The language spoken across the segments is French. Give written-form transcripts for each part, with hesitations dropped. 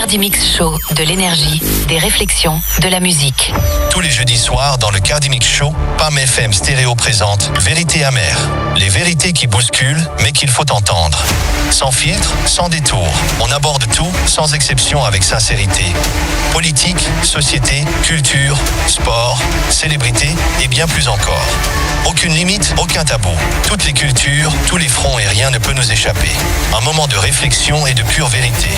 Cardimix Show, de l'énergie, des réflexions, de la musique. Tous les jeudis soirs, dans le Cardimix Show, PAM FM Stéréo présente Vérité amère. Les vérités qui bousculent, mais qu'il faut entendre. Sans filtre, sans détour. On aborde tout, sans exception, avec sincérité. Politique, société, culture, sport, célébrité et bien plus encore. Aucune limite, aucun tabou. Toutes les cultures, tous les fronts et rien ne peut nous échapper. Un moment de réflexion et de pure vérité.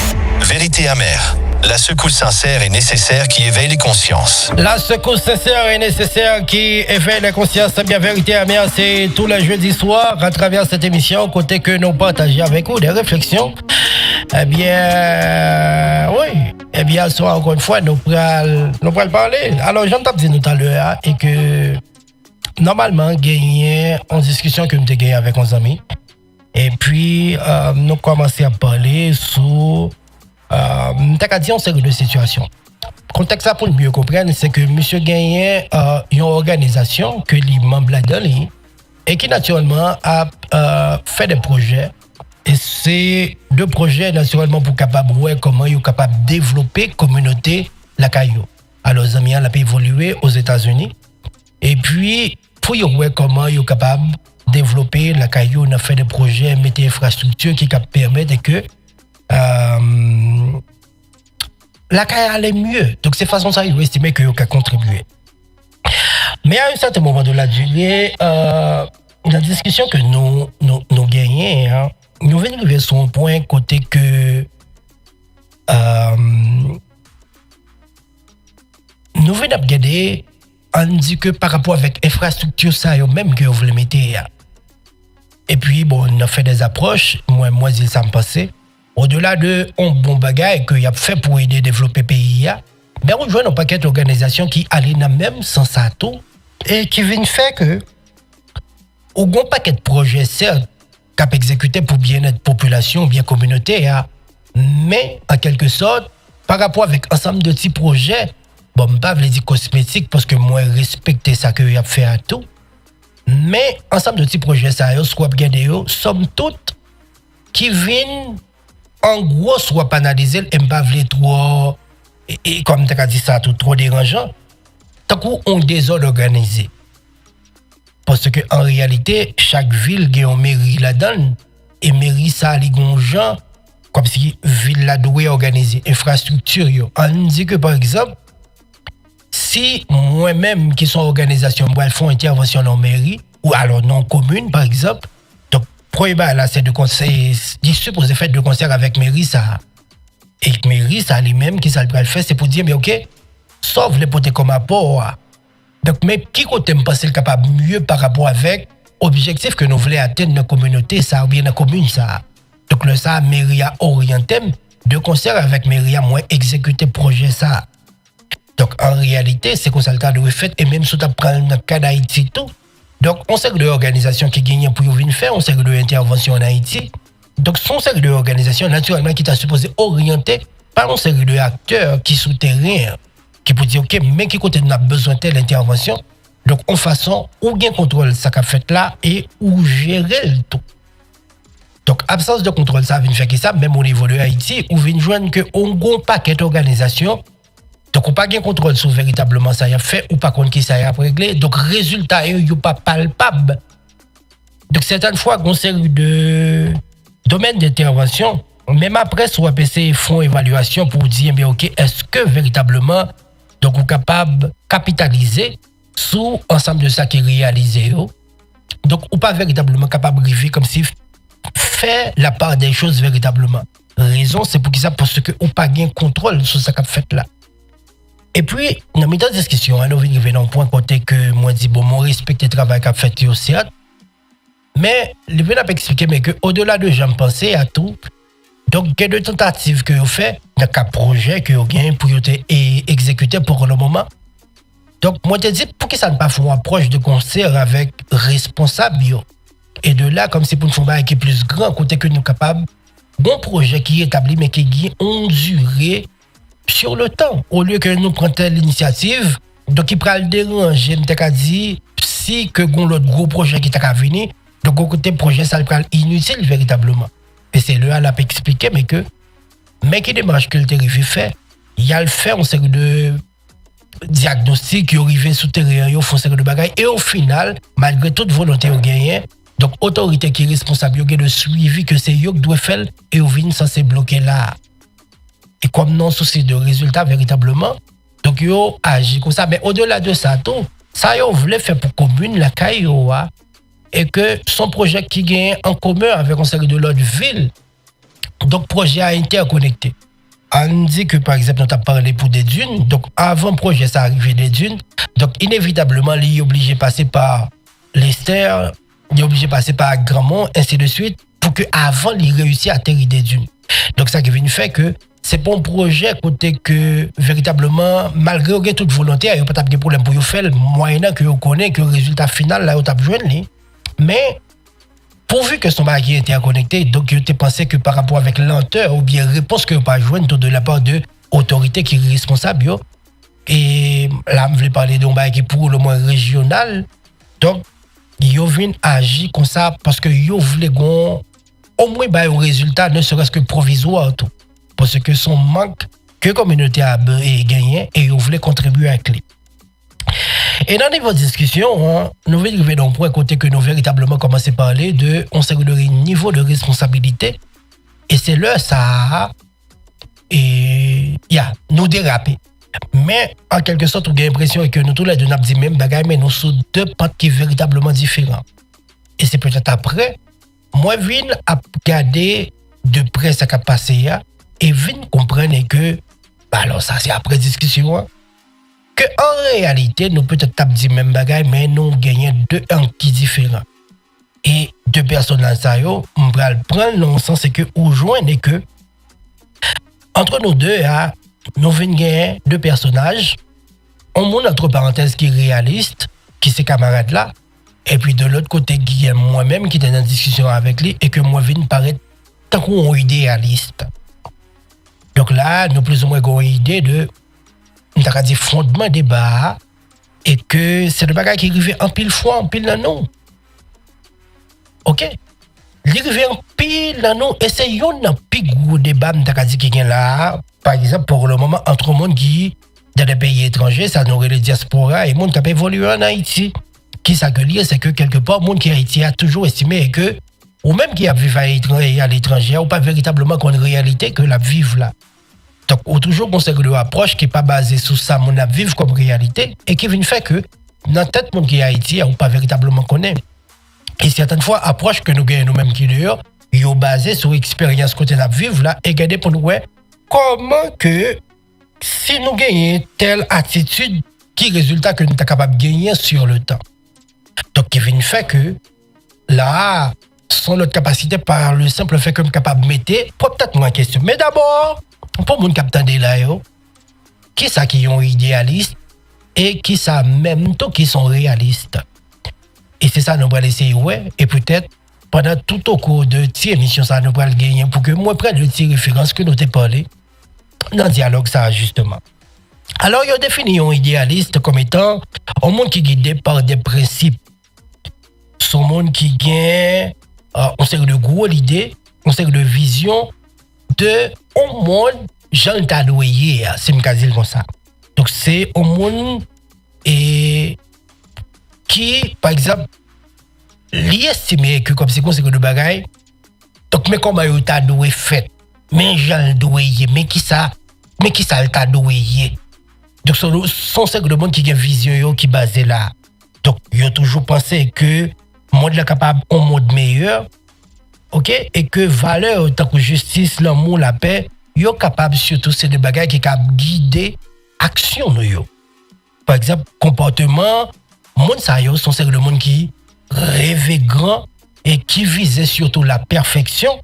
Vérité amère. La secousse sincère et nécessaire qui éveille les consciences. La secousse sincère et nécessaire qui éveille les consciences. Eh bien, Vérité amère, c'est tous les jeudis soirs à travers cette émission, côté que nous partageons avec vous des réflexions. Eh bien, oui. Eh bien, soit encore une fois, nous pourrons parler. Alors, j'entends dire tout à l'heure et que normalement, gagner en discussion que nous avons gagné avec nos amis. Et puis, nous commençons à parler sur t'as dit on série de situations. Contexte ça pour mieux comprendre, c'est que monsieur Gagné une organisation que les membres là-dedans et qui naturellement a fait des projets. Et c'est deux projets naturellement pour capable voir comment ils sont capables de développer la communauté la Caillou. Alors les amis, elle a évolué aux États-Unis. Et puis pour voir comment ils sont capables de développer la Caillou, on a fait des projets, mettre des infrastructures qui permettent que la carrière allait mieux. Donc, c'est façon ça, il faut estimer qu'il a contribué. Mais à un certain moment de la durée, la discussion que nous gagnons, hein, nous venons arriver sur un point côté que nous venons regarder, on dit que par rapport avec l'infrastructure, ça, même que vous voulez mettre. Et puis, bon, on a fait des approches. Moi, ça me passait. Au-delà de un bon bagage qu'il a fait pour aider à développer le pays, mais on joue un paquet d'organisations qui allaient dans le même sens à tout et qui viennent faire que, au bon paquet de projets, certes, cap exécuté pour bien-être population, bien communauté, mais en quelque sorte, par rapport avec ensemble de petits projets, bon, je ne vais pas dire cosmétiques parce que moi, je respecte ça qu'il a fait à tout, mais ensemble de petits projets, ça, soit bien somme toute, qui viennent en gros, soit pas analyser et pas trop, et comme tu as dit ça, trop dérangeant, tant qu'on désordre organisé. Parce que en réalité, chaque ville a une mairie là-dedans, et mairie ça, les gens, comme si ville là doit organiser, infrastructure. On dit que par exemple, si moi-même qui sont organisation, moi, font intervention dans mairie, ou alors non commune par exemple, Proïba, là, c'est de conseil, il suppose faire de concert avec mairie, ça. Et mairie, ça, lui-même, qui ça le fait, c'est pour dire, mais ok, sauf les potes comme apport. Donc, mais qui côté me pense capable mieux par rapport avec objectif que nous voulons atteindre dans la communauté, ça, ou bien dans la commune, ça. Donc, le ça, mairie a orienté, de concert avec mairie a moins exécuté projet, ça. Donc, en réalité, c'est comme ça le cas de fait, et même si tu prends le cas d'Haïti, tout. Donc, on sait que l'organisation qui gagne pour venir faire, on sait que l'intervention en Haïti. Donc, son série d'organisation, naturellement, qui t'a supposé orienter par une série d'acteurs qui souterrains, qui peut dire, ok, mais qui côté n'a besoin de telle intervention. Donc, en façon, ou bien contrôle ça qu'a fait là et ou gérer le tout. Donc, absence de contrôle, ça vient faire ça, même au niveau de Haïti, ou vient joindre que on a un paquet d'organisations. Donc, on n'a pas de contrôle sur véritablement ça y a fait ou pas contre qui ça y a réglé. Donc, résultat, il n'est pas palpable. Donc, certaines fois, on a une série de domaines d'intervention, même après, sur APC, font évaluation pour dire, mais ok, est-ce que véritablement, donc, on est capable de capitaliser sur l'ensemble de ça qui est réalisé. Donc, on n'est pas véritablement capable de vivre comme si faire la part des choses véritablement. Raison, c'est pour ça, parce qu'on n'a pas de contrôle sur ce qu'on a fait là. Et puis, dans la discussion, nous venons dans un point côté que moi dis bon, moi respecte le travail qu'a fait aussi. Mais le bien a expliqué mais que au-delà de j'en penser à tout, donc il y a des tentatives que vous fait dans un projet que vous gagnez pour exécuter pour le moment. Donc moi te dis pour que ça ne pas faire une approche de concert avec responsable et de là comme c'est pour une forme qui est plus grand côté que nous capables bon projet qui est établi mais qui gagne en durée sur le temps, au lieu que nous prenions l'initiative, donc il prend le déranger, nous dit si que l'autre gros projet qui t'a venir, donc côté projet ça le prend inutile véritablement. Et c'est là elle a expliqué mais que Mais qui démarche que le terrible fait, il y a le fait en série de diagnostics qui arrivent sous terrain, ils font série de bagailles et au final, malgré toute volonté au gagné, donc autorité qui est responsable de suivi que c'est eux qui doit faire et au vin censé bloquer là. Et comme non souci de résultat véritablement, donc yo agit comme ça. Mais au-delà de ça, tout ça yo voulait faire pour commune la Kayoa et que son projet qui gagne en commun avec une série de l'autre ville. Donc projet a interconnecté. On dit que par exemple, on a parlé pour des dunes. Donc avant le projet, ça arrivait des dunes. Donc inévitablement, il est obligé de passer par l'Esther, il est obligé de passer par Grandmont, ainsi de suite, pour que avant il réussisse à atterrir des dunes. Donc ça qui vient fait que c'est pas un projet côté que véritablement, malgré toute volonté, il n'y a pas de problème pour vous faire, moyennant que vous connaissez que le résultat final, là, vous avez besoin. Mais pourvu que son bagage est interconnecté, donc je pensé que par rapport avec lenteur ou bien réponse que vous pas joindre de la part de l'autorité qui est responsable, yo, et là, je voulais parler d'un bagage pour le moins régional, donc yo vient agir comme ça parce que yo voulait au moins un résultat, ne serait-ce que provisoire tout. Parce que son manque que la communauté a gagné et yo voulait contribuer à clé. Et dans notre discussion, nous allons arriver dans un point côté que nous véritablement commencer à parler de on série de niveau de responsabilité et c'est là ça et nous déraper. Mais en quelque sorte, on a l'impression que nous tous les deux nous dit même bagaille mais nous sommes deux pentes qui sont véritablement différents. Et c'est peut-être après moi vinn à regarder de près ce qui a passé et vinn comprendre que alors ça c'est après discussion que en réalité nous peut-être t'a dit même bagaille mais nous gagnons deux ans qui différents. Et deux personnes là ça yo, on va le prendre dans le sens c'est que ou joindre que entre nous deux nous venons gagner deux personnages. On monte entre parenthèses qui est réaliste, qui c'est camarade là, et puis de l'autre côté Guillaume moi-même qui était dans une discussion avec lui et que moi viens paraître tant qu'on idéaliste. Donc là, nous plus ou moins avons une idée de fondement débat et que c'est le bagage qui arrive en pile fois, en pile dans nous. OK? Il arrive en pile dans nous et c'est un plus gros débat qui est là. Par exemple, pour le moment, entre le monde qui dans des pays étrangers, ça nous les diaspora et le monde qui a évolué en Haïti. Qui s'accueille, c'est que quelque part, le monde qui est Haïti a toujours estimé que, ou même qui a vécu à l'étranger, ou pas véritablement qu'on une réalité que la vive là. Donc, ou toujours qu'on une approche qui n'est pas basée sur ça, mon a vivre comme réalité, et qui vient faire que, dans la tête, monde qui est Haïti, ou pas véritablement connaît. Et certaines fois, approche que nous gagnons nous-mêmes qui dehors, ils sont basés sur l'expérience côté la vivre là, et garder pour nous, comment que, si nous gagnons telle attitude, qui résultat que nous sommes capables de gagner sur le temps. Donc, qui vient faire que, là, sans notre capacité par le simple fait que nous sommes capables de mettre, peut-être moins question. Mais d'abord, pour mon capitaine de là, qui ça qui sont idéalistes et qui ça même tout qui sont réalistes. Et c'est ça nous allons essayer, et peut-être, pendant tout au cours de cette émission, ça nous allons gagner pour que moi prenne le petit référence que nous t'ai parlé dans le dialogue, ça, justement. Alors, il a défini un idéaliste comme étant un monde qui est guidé par des principes. Son monde qui gagne, on sait de gros idées, on sait de vision de un monde, j'en t'adoué, c'est me dire comme ça. Donc, c'est un monde qui, par exemple, l'estime que comme c'est qu'on sait que le bagaille, donc, mais comment il t'a doué fait, mais j'en doué, mais qui ça le t'a doué. Donc, son cercle de monde qui a une vision qui est basée là. Donc, il a toujours pensé que le monde est capable d'un monde meilleur, ok? Et que valeur, tant que justice, l'amour, la paix, il est capable surtout c'est des bagages qui sont guider action. Par exemple, comportement, le monde, ça y est, son cercle de monde qui rêvait grand et qui visait surtout la perfection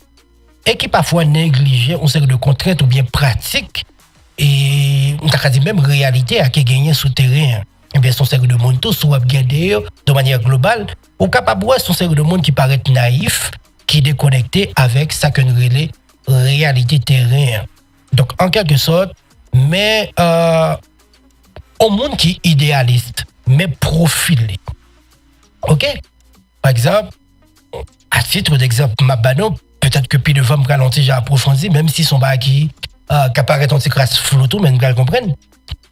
et qui parfois négligeait un cercle de contraintes ou bien pratiques. Et on a dit même réalité à qui gagner sous terrain. Et bien son cercle de monde tout soit regardé de manière globale, ou capable de voir son cercle de monde qui paraît naïf, qui est déconnecté avec sa réalité terrain. Donc en quelque sorte, mais un monde qui est idéaliste, mais profilé. OK? Par exemple, à titre d'exemple, Mabano, peut-être peut-être que puis devant me ralentir, j'ai approfondi, même si son bas qui apparaît en crasse flotto, mais nous comprendre.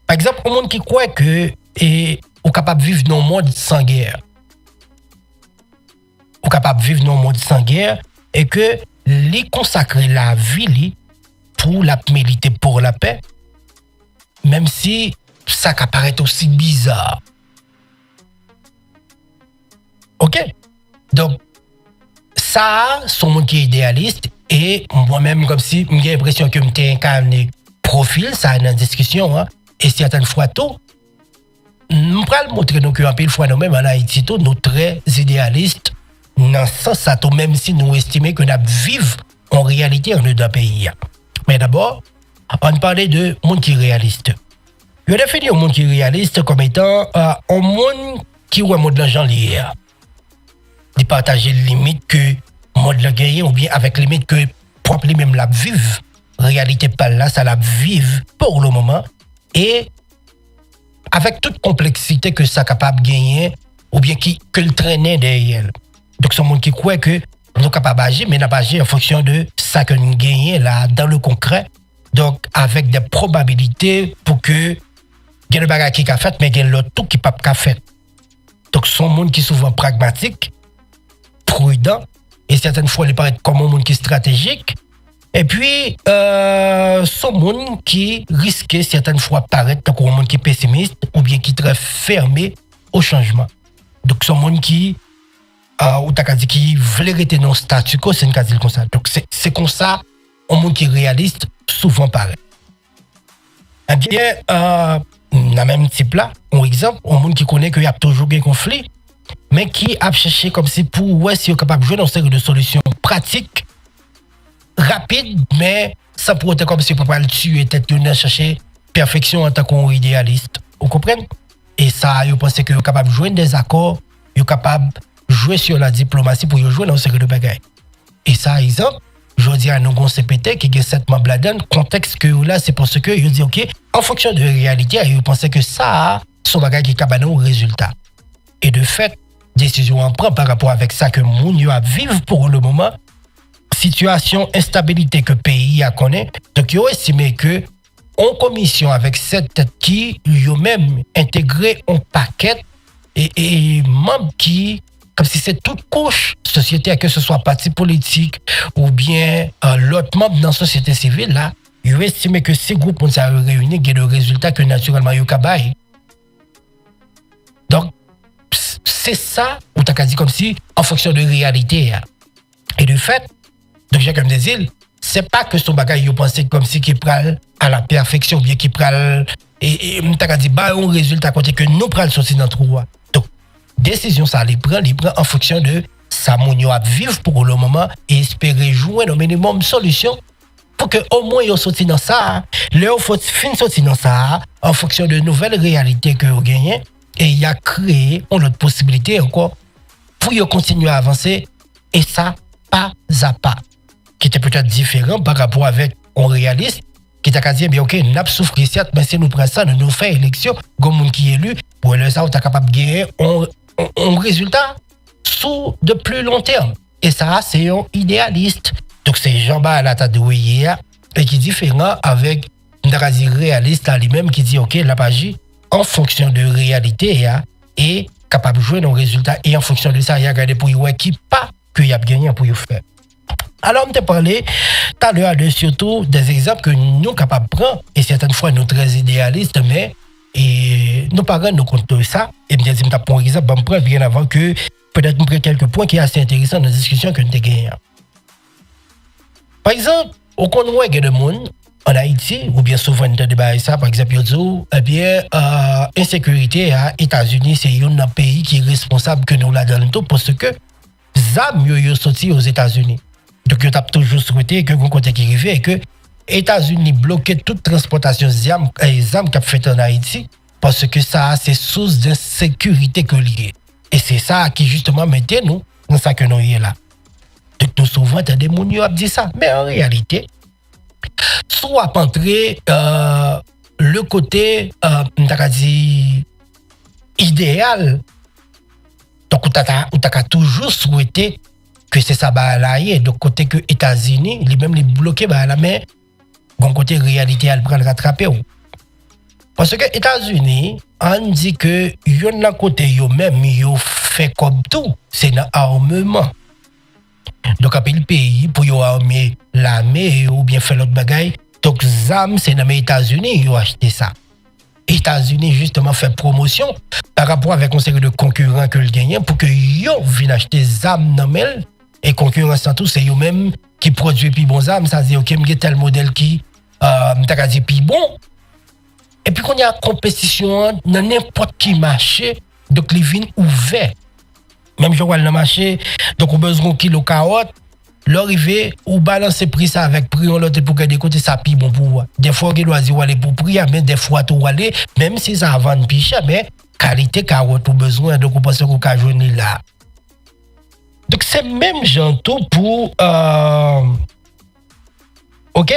Par exemple, un monde qui croit que est capable de vivre dans un monde sans guerre. Ou capable de vivre dans un monde sans guerre et que les consacrer la vie pour la militer pour la paix, même si ça apparaît aussi bizarre. Ok? Donc, ça, son monde qui est idéaliste et moi-même, comme si j'ai l'impression que je incarné profil, ça dans la discussion, hein, et certaines fois tout, nous allons montrer nous qu'un peu fois nous-mêmes en Haïti, nous sommes très idéalistes, dans ce sens, même si nous estimons que nous vivons en réalité dans le pays. Mais d'abord, on parlait de monde qui est réaliste. Je définis un monde qui est réaliste comme étant un monde qui est un monde de l'argent lié. De partager les limites que le monde le gagne ou bien avec les limites que propre lui-même la vive. Réalité pas là, ça la vive pour le moment. Et avec toute complexité que ça capable de gagner ou bien que le traîner derrière. Donc, c'est un monde qui croit que nous sommes capables d'agir, mais nous agir en fonction de ça que nous gagnons là, dans le concret. Donc, avec des probabilités pour que il y ait le bagage qui a fait, mais il y ait l'autre tout qui n'a pas fait. Donc, c'est un monde qui est souvent pragmatique, prudent, et certaines fois, il paraît comme un monde qui est stratégique. Et puis, c'est un monde qui risque certaines fois paraître comme un monde qui est pessimiste ou bien qui est très fermé au changement. Donc, c'est un monde qui ou t'as dit qui voulait rester dans le statu quo, c'est une quasi comme ça. Donc c'est comme ça, un monde qui est réaliste, souvent pareil. Eh bien, dans le même type là, un exemple, un monde qui connaît qu'il y a toujours des conflits, mais qui a cherché comme si pour ouais, si on est capable de jouer dans une série de solutions pratiques, rapides, mais sans pour autant comme si on peut pas le tuer, peut-être chercher perfection en tant qu'idéaliste. Vous comprenez? Et ça, je pense que vous êtes capable de jouer des accords, vous êtes capable jouer sur la diplomatie pour jouer dans ce série de bagages. Et ça, exemple, je dis à nos CPT qui est 7 membres là-dedans, contexte que là, c'est parce que je dis, ok, en fonction de la réalité, je pense que ça, son bagage qui est capable de résultat. Et de fait, décision en prend par rapport avec ça que moun yo a vivre pour le moment, situation, instabilité que le pays a connaît. Donc, yo estimé que en commission avec cette tête qui, yo même intégré un paquet et membres qui comme si c'est toute couche société, que ce soit parti politique ou bien l'autre membre dans la société civile, là, ils estiment que ces groupes ont réuni et le résultat que naturellement ils ont. Donc, c'est ça, ou t'as dit comme si, en fonction de réalité. Et de fait, donc j'ai comme des îles, c'est pas que son bagage, ils pensent comme si qui prend à la perfection, bien qui prend, et t'as dit, bah, un résultat côté que nous prenons sortir dans le trou. Décision ça les prend en fonction de ça mon yo à vivre pour le moment et espérer jouer au minimum solution pour que au moins yo sorti dans ça leur faut fin sorti dans ça en fonction de nouvelles réalités que vous gagnez et il y a créé une autre possibilité encore pour yo continuer à avancer et ça pas à pas qui était peut-être différent par rapport avec un réaliste qui t'a dit bien OK n'a souffrir certes mais si nous prenons ça nous fait élection comme monde qui est élu pour le ça on est capable de gagner un résultat sous de plus long terme. Et ça, c'est un idéaliste. Donc, c'est Jean-Baptiste à la tête de hier et qui est différent avec un réaliste à lui-même qui dit, OK, la page, en fonction de réalité, et capable de jouer nos résultats. Et en fonction de ça, il y a regardé pour y qui pas qu'il y a gagné pour y faire. Alors, on t'a parlé tout à l'heure de surtout des exemples que nous sommes capables de prendre. Et certaines fois, nous sommes très idéalistes, mais et nos parents nous comptent ça. Et bien, si je prends un exemple, je prends bien avant que peut-être nous prendre quelques points qui sont assez intéressants dans la discussion que nous avons gagnée. Par exemple, au convoi de monde en Haïti, ou bien souvent nous avons ça, par exemple, eh bien, insécurité à États-Unis, c'est un pays qui est responsable que nous l'avons tout parce que ZAM yo sorti aux États-Unis. Donc, je toujours souhaité que vous côté qui arrive et que États-Unis bloquaient toute transportation ZAM qui a fait en Haïti parce que ça, c'est source d'insécurité que lié. Et c'est ça qui justement mettait nous dans ça que nous y est là. Donc nous souvent des gens qui disent ça. Mais en réalité, soit entrer le côté idéal, donc on t'a toujours souhaité que c'est ça bah là donc côté que États-Unis lui-même les bloqué bah là mais bon côté réalité elle prend le rattraper parce que États-Unis on dit que yon un côté yo même yo fait comme tout c'est dans armement donc après le pays pour yo armer l'armée ou bien faire l'autre bagaille donc zam c'est dans les États-Unis yo acheté ça États-Unis justement fait promotion par rapport avec un série de concurrents que le gagnent pour que yo viennent acheter zam dans mel et concurrence en tout c'est eux même qui produit plus bon zam ça dit OK me tel modèle qui m'ta dit plus bon et puis qu'on y a compétition dans n'importe qui marché donc les vignes ouverts même je vois le marché donc on besoin kilo carotte l'arrivée ou balancer prix ça avec prix on l'autre pour que des côtés ça plus bon pour des fois il doit dire aller pour prix mais des fois tout aller même si ça vend plus cher mais qualité carotte ou besoin donc on pense qu'on ka joindre là donc c'est même genre tout pour OK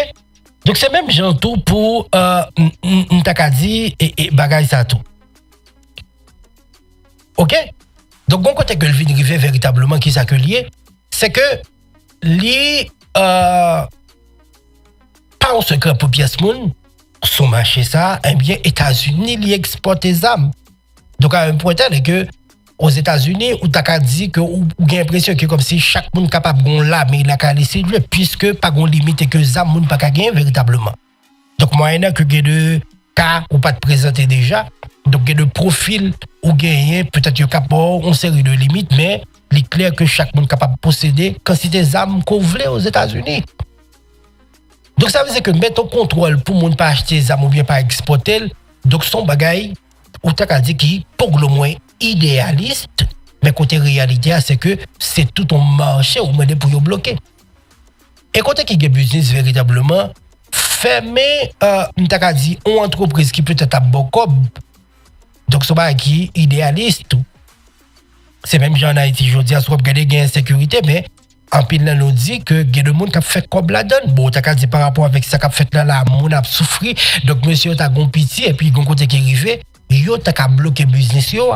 donc c'est même genre tout pour n'takadi et bagay ça tout OK donc bon côté que le vin rivé véritablement qui s'accueillir c'est que li pas un secret pour pièce moun son marché ça eh bien États-Unis li exporte des armes donc à un point tel que aux États-Unis où t'as dit que ou gain l'impression que comme si chaque monde capable gon là mais il a qu'à laisser lui puisque pas gon limite et que zam moun pas qu'à gagner véritablement donc moyen que de cas ou pas te présenter déjà donc de profil ou gagner peut-être yo capable on série de limites mais il est clair que chaque monde capable de posséder quantité d'armes qu'on voulait aux États-Unis. Donc ça veut dire que mettre au contrôle pour monde pas acheter des armes ou bien pas exporter. Donc son bagage ou t'as dit qui pour le moins idéaliste mais côté réalité c'est que c'est tout un marché ou mener pour yo bloquer. Et côté qui est business véritablement fermer t'as dit une entreprise qui peut-être à Bocob. Donc son bagage qui idéaliste c'est même genre en Haïti je dis à soit regarder gain sécurité mais en pile là nous dit que il y a des monde qui fait comme la donne bon t'as dit par rapport avec ça qu'a fait là mon a souffri donc monsieur t'a gon pitié et puis gon côté qui arrivé yo t'a bloquer business yo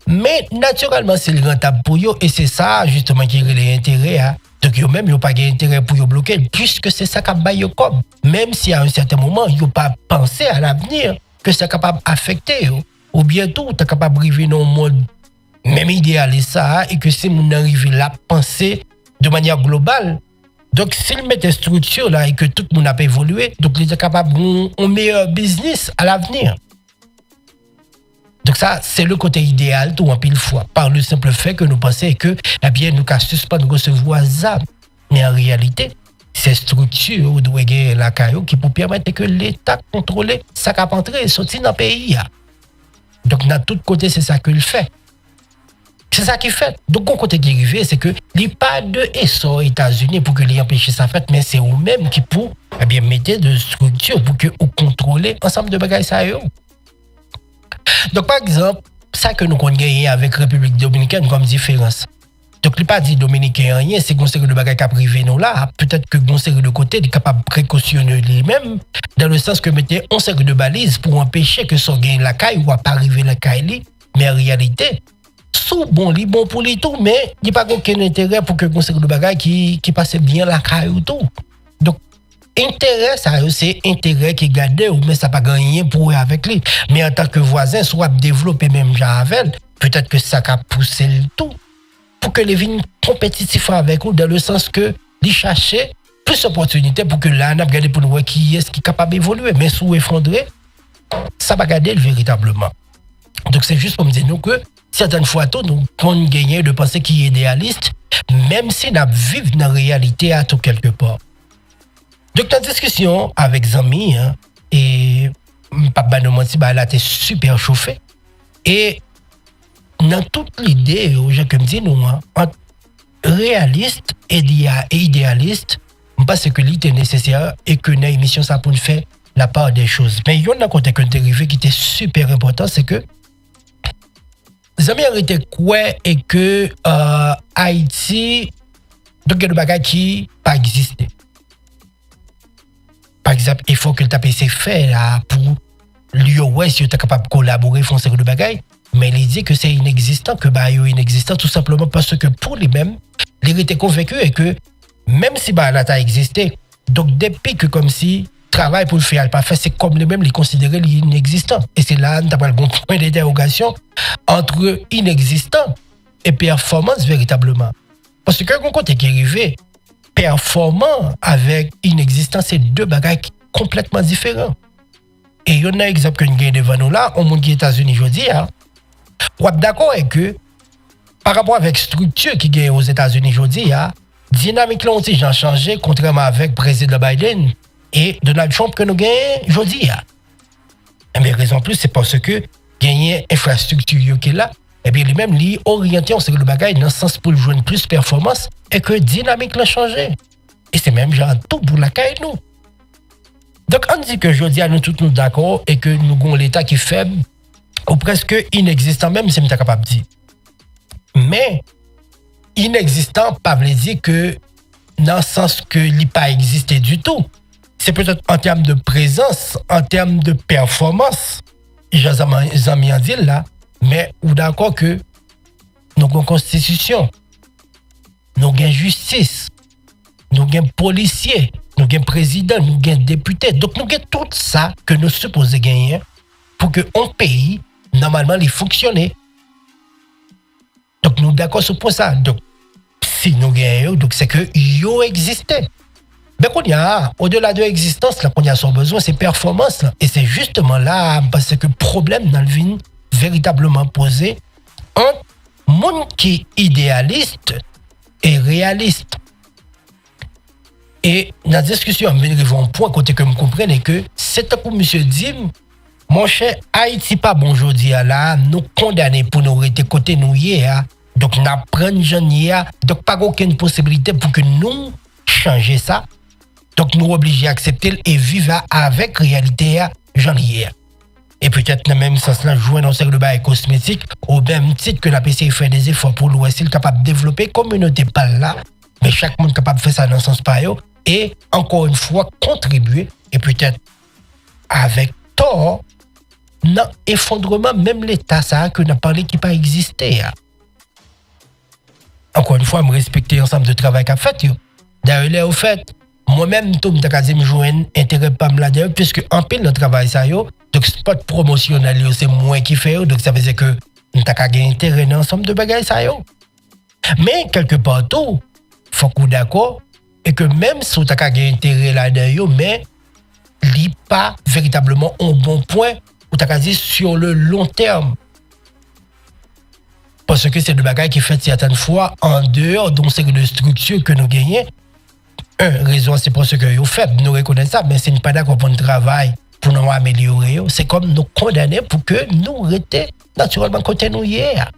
mais naturellement c'est rentable pour yo et c'est ça justement qui est l'intérêt hein. Donc yo même yo pas gain intérêt pour yo bloquer puisque c'est ça qu'a bail yo comme même si à un certain moment yo pas penser à l'avenir que c'est capable affecter yo ou bientôt t'es capable de vivre dans un monde même idéal ça et que si mon arrive là penser de manière globale donc s'il met des structures là et que tout le monde a pas évolué donc il est capable un meilleur business à l'avenir donc ça c'est le côté idéal tout en pile fois par le simple fait que nous pensons que eh bien nous qu'à suspendre recevoir ça mais en réalité ces structures doivent gagner la caillou qui pour permettre que l'État contrôle ça cap entrer et sortir dans le pays donc dans tout côté c'est ça qu'il fait. C'est ça qui fait. Donc, mon côté qui arrive, c'est que il n'y a pas de essor aux États-Unis pour que les empêcher ça fait, mais c'est eux-mêmes qui pour eh bien mettre de structures pour que vous contrôlez ensemble de bagages ça yo. Donc, par exemple, ça que nous connaissons avec République Dominicaine comme différence. Donc, il n'y a pas dit Dominicain rien, c'est une série de bagages qui a privé nous là. Peut-être que une série de côté, il est capable de précautionner lui-même, dans le sens que mettez une série de balises pour empêcher que son gain la caille ou pas arriver la caille, mais en réalité, sous bon pour les tout mais il n'y a pas aucun intérêt pour que conseil de bagaille qui passe bien la caille ou tout donc intérêt ça c'est intérêt qui garde ou mais ça pas gagner pour avec lui mais en tant que voisin soit développer même avec peut-être que ça a poussé le tout pour que les vignes compétitifs avec ou dans le sens que les chercher plus d'opportunités pour que là on a regardé pour nous voir qui est capable d'évoluer mais sous effondrer ça va garder véritablement donc c'est juste pour me dire nous que certaines fois tout nous on gagner de penser qu'il est idéaliste même si nous vivons dans la réalité à tout quelque part. Donc dans la discussion avec Zami et papa de menti bah là t'es super chauffé et dans toute l'idée aux gens que me dit nous entre réaliste et idéaliste parce que l'idée nécessaire et que dans émission ça pour faire la part des choses mais il y a un côté que dérivé qui était super important c'est que Zami arrêté quoi et que Haïti donc il y a des bagages qui pas existé. Par exemple, il faut que le tapé c'est fait là pour l'UOS si tu es capable de collaborer font série de bagages mais il dit que c'est inexistant que bah yo inexistant tout simplement parce que pour les mêmes il était convaincu et que même si bah là a existé, donc depuis que comme si travail pour le faire, pas fait, c'est comme les mêmes les considérer inexistants. Et c'est là nous avons le bon point d'interrogation entre inexistant et performance véritablement. Parce que quand côté qui est arrivé, performant avec inexistant, c'est deux bagages complètement différents. Et il y en a un exemple que nous avons devant nous là, au monde qui est aux États-Unis aujourd'hui, on est d'accord avec que par rapport avec la structure qui est aux États-Unis aujourd'hui, dynamique là aussi a changé contrairement avec le président Biden et Donald Trump que nous gagnons aujourd'hui. Mais raison plus, c'est parce que gagner infrastructure qui est là, et bien lui-même lui orienté sur le bagage dans le sens pour jouer plus de performance et que dynamique l'a changé. Et c'est même genre tout pour la caille nous. Donc on dit que je dis à nous tous nous d'accord et que nous avons l'État qui est faible ou presque inexistant même si on est capable de dire. Mais inexistant pas veut dire que dans le sens que il n'a pas existé du tout. C'est peut-être en termes de présence, en termes de performance, j'ai mis en dit là, mais ou d'accord que nous avons une constitution, nous avons une justice, nous avons un policier, nous avons un président, nous avons un député. Donc nous avons tout ça que nous supposons gagner pour que un pays, normalement, il fonctionne. Donc nous sommes d'accord sur ça. Donc si nous gagnons, donc c'est que yo existait. Mais qu'on y a, au-delà de l'existence, là, qu'on y a son besoin, c'est performance. Là. Et c'est justement là, parce que le problème dans le vie véritablement posé entre monde qui est idéaliste et réaliste. Et dans la discussion, on va arriver à un point côté que vous comprenez que c'est un coup, monsieur dit, mon cher, Haïti pas bon aujourd'hui là, nous condamner pour nous rester côté nous hier. Donc, nous apprenons jeune hier. Donc, pas aucune possibilité pour que nous changer ça. Donc, nous obligés à accepter et vivre avec réalité jeune hier. Et peut-être dans le même sens là, jouer dans le bail cosmétique, au même titre que la PC fait des efforts pour l'Ouest, il est capable de développer communauté pas là, mais chaque monde est capable de faire ça dans le sens pas et encore une fois contribuer et peut-être avec tort dans l'effondrement même l'état ça que n'a parlé qui pas existé. Encore une fois, me respecter l'ensemble de travail qu'a fait. D'ailleurs, au fait, moi-même, tout le monde me joindre intérêt pas me la dire, puisque en pile le travail ça yo, donc spot promotionnel c'est moi qui fait, donc ça veut dire que nous t'as gagné intérêt dans l'ensemble de bagages ça yo. Mais quelque part tout, faut qu'on d'accord et que même si t'as gagné intérêt là-dedans, mais il pas véritablement un bon point ou t'as dit sur le long terme. Parce que c'est le bagage qui fait certaines fois en dehors d'une série de structures que nous gagnons. Raison, c'est parce que vous faites, nous reconnaissons ça, mais c'est pas d'accord pour le travail, pour nous améliorer. C'est comme nous condamner pour que nous restions naturellement côté nous hier.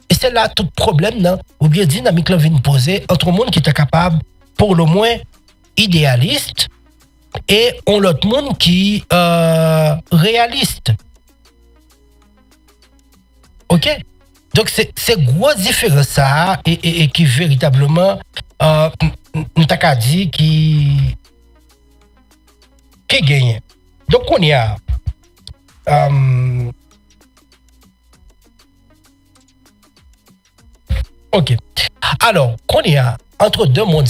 Et c'est là tout problème, non? Ou bien dynamique vient poser entre le monde qui est capable, pour le moins, idéaliste, et on l'autre monde qui réaliste. OK? Donc, c'est grosse différence ça, et qui véritablement, nous t'as dit qui gagne. Donc, on y a, OK. Alors, qu'on y a, entre deux mondes,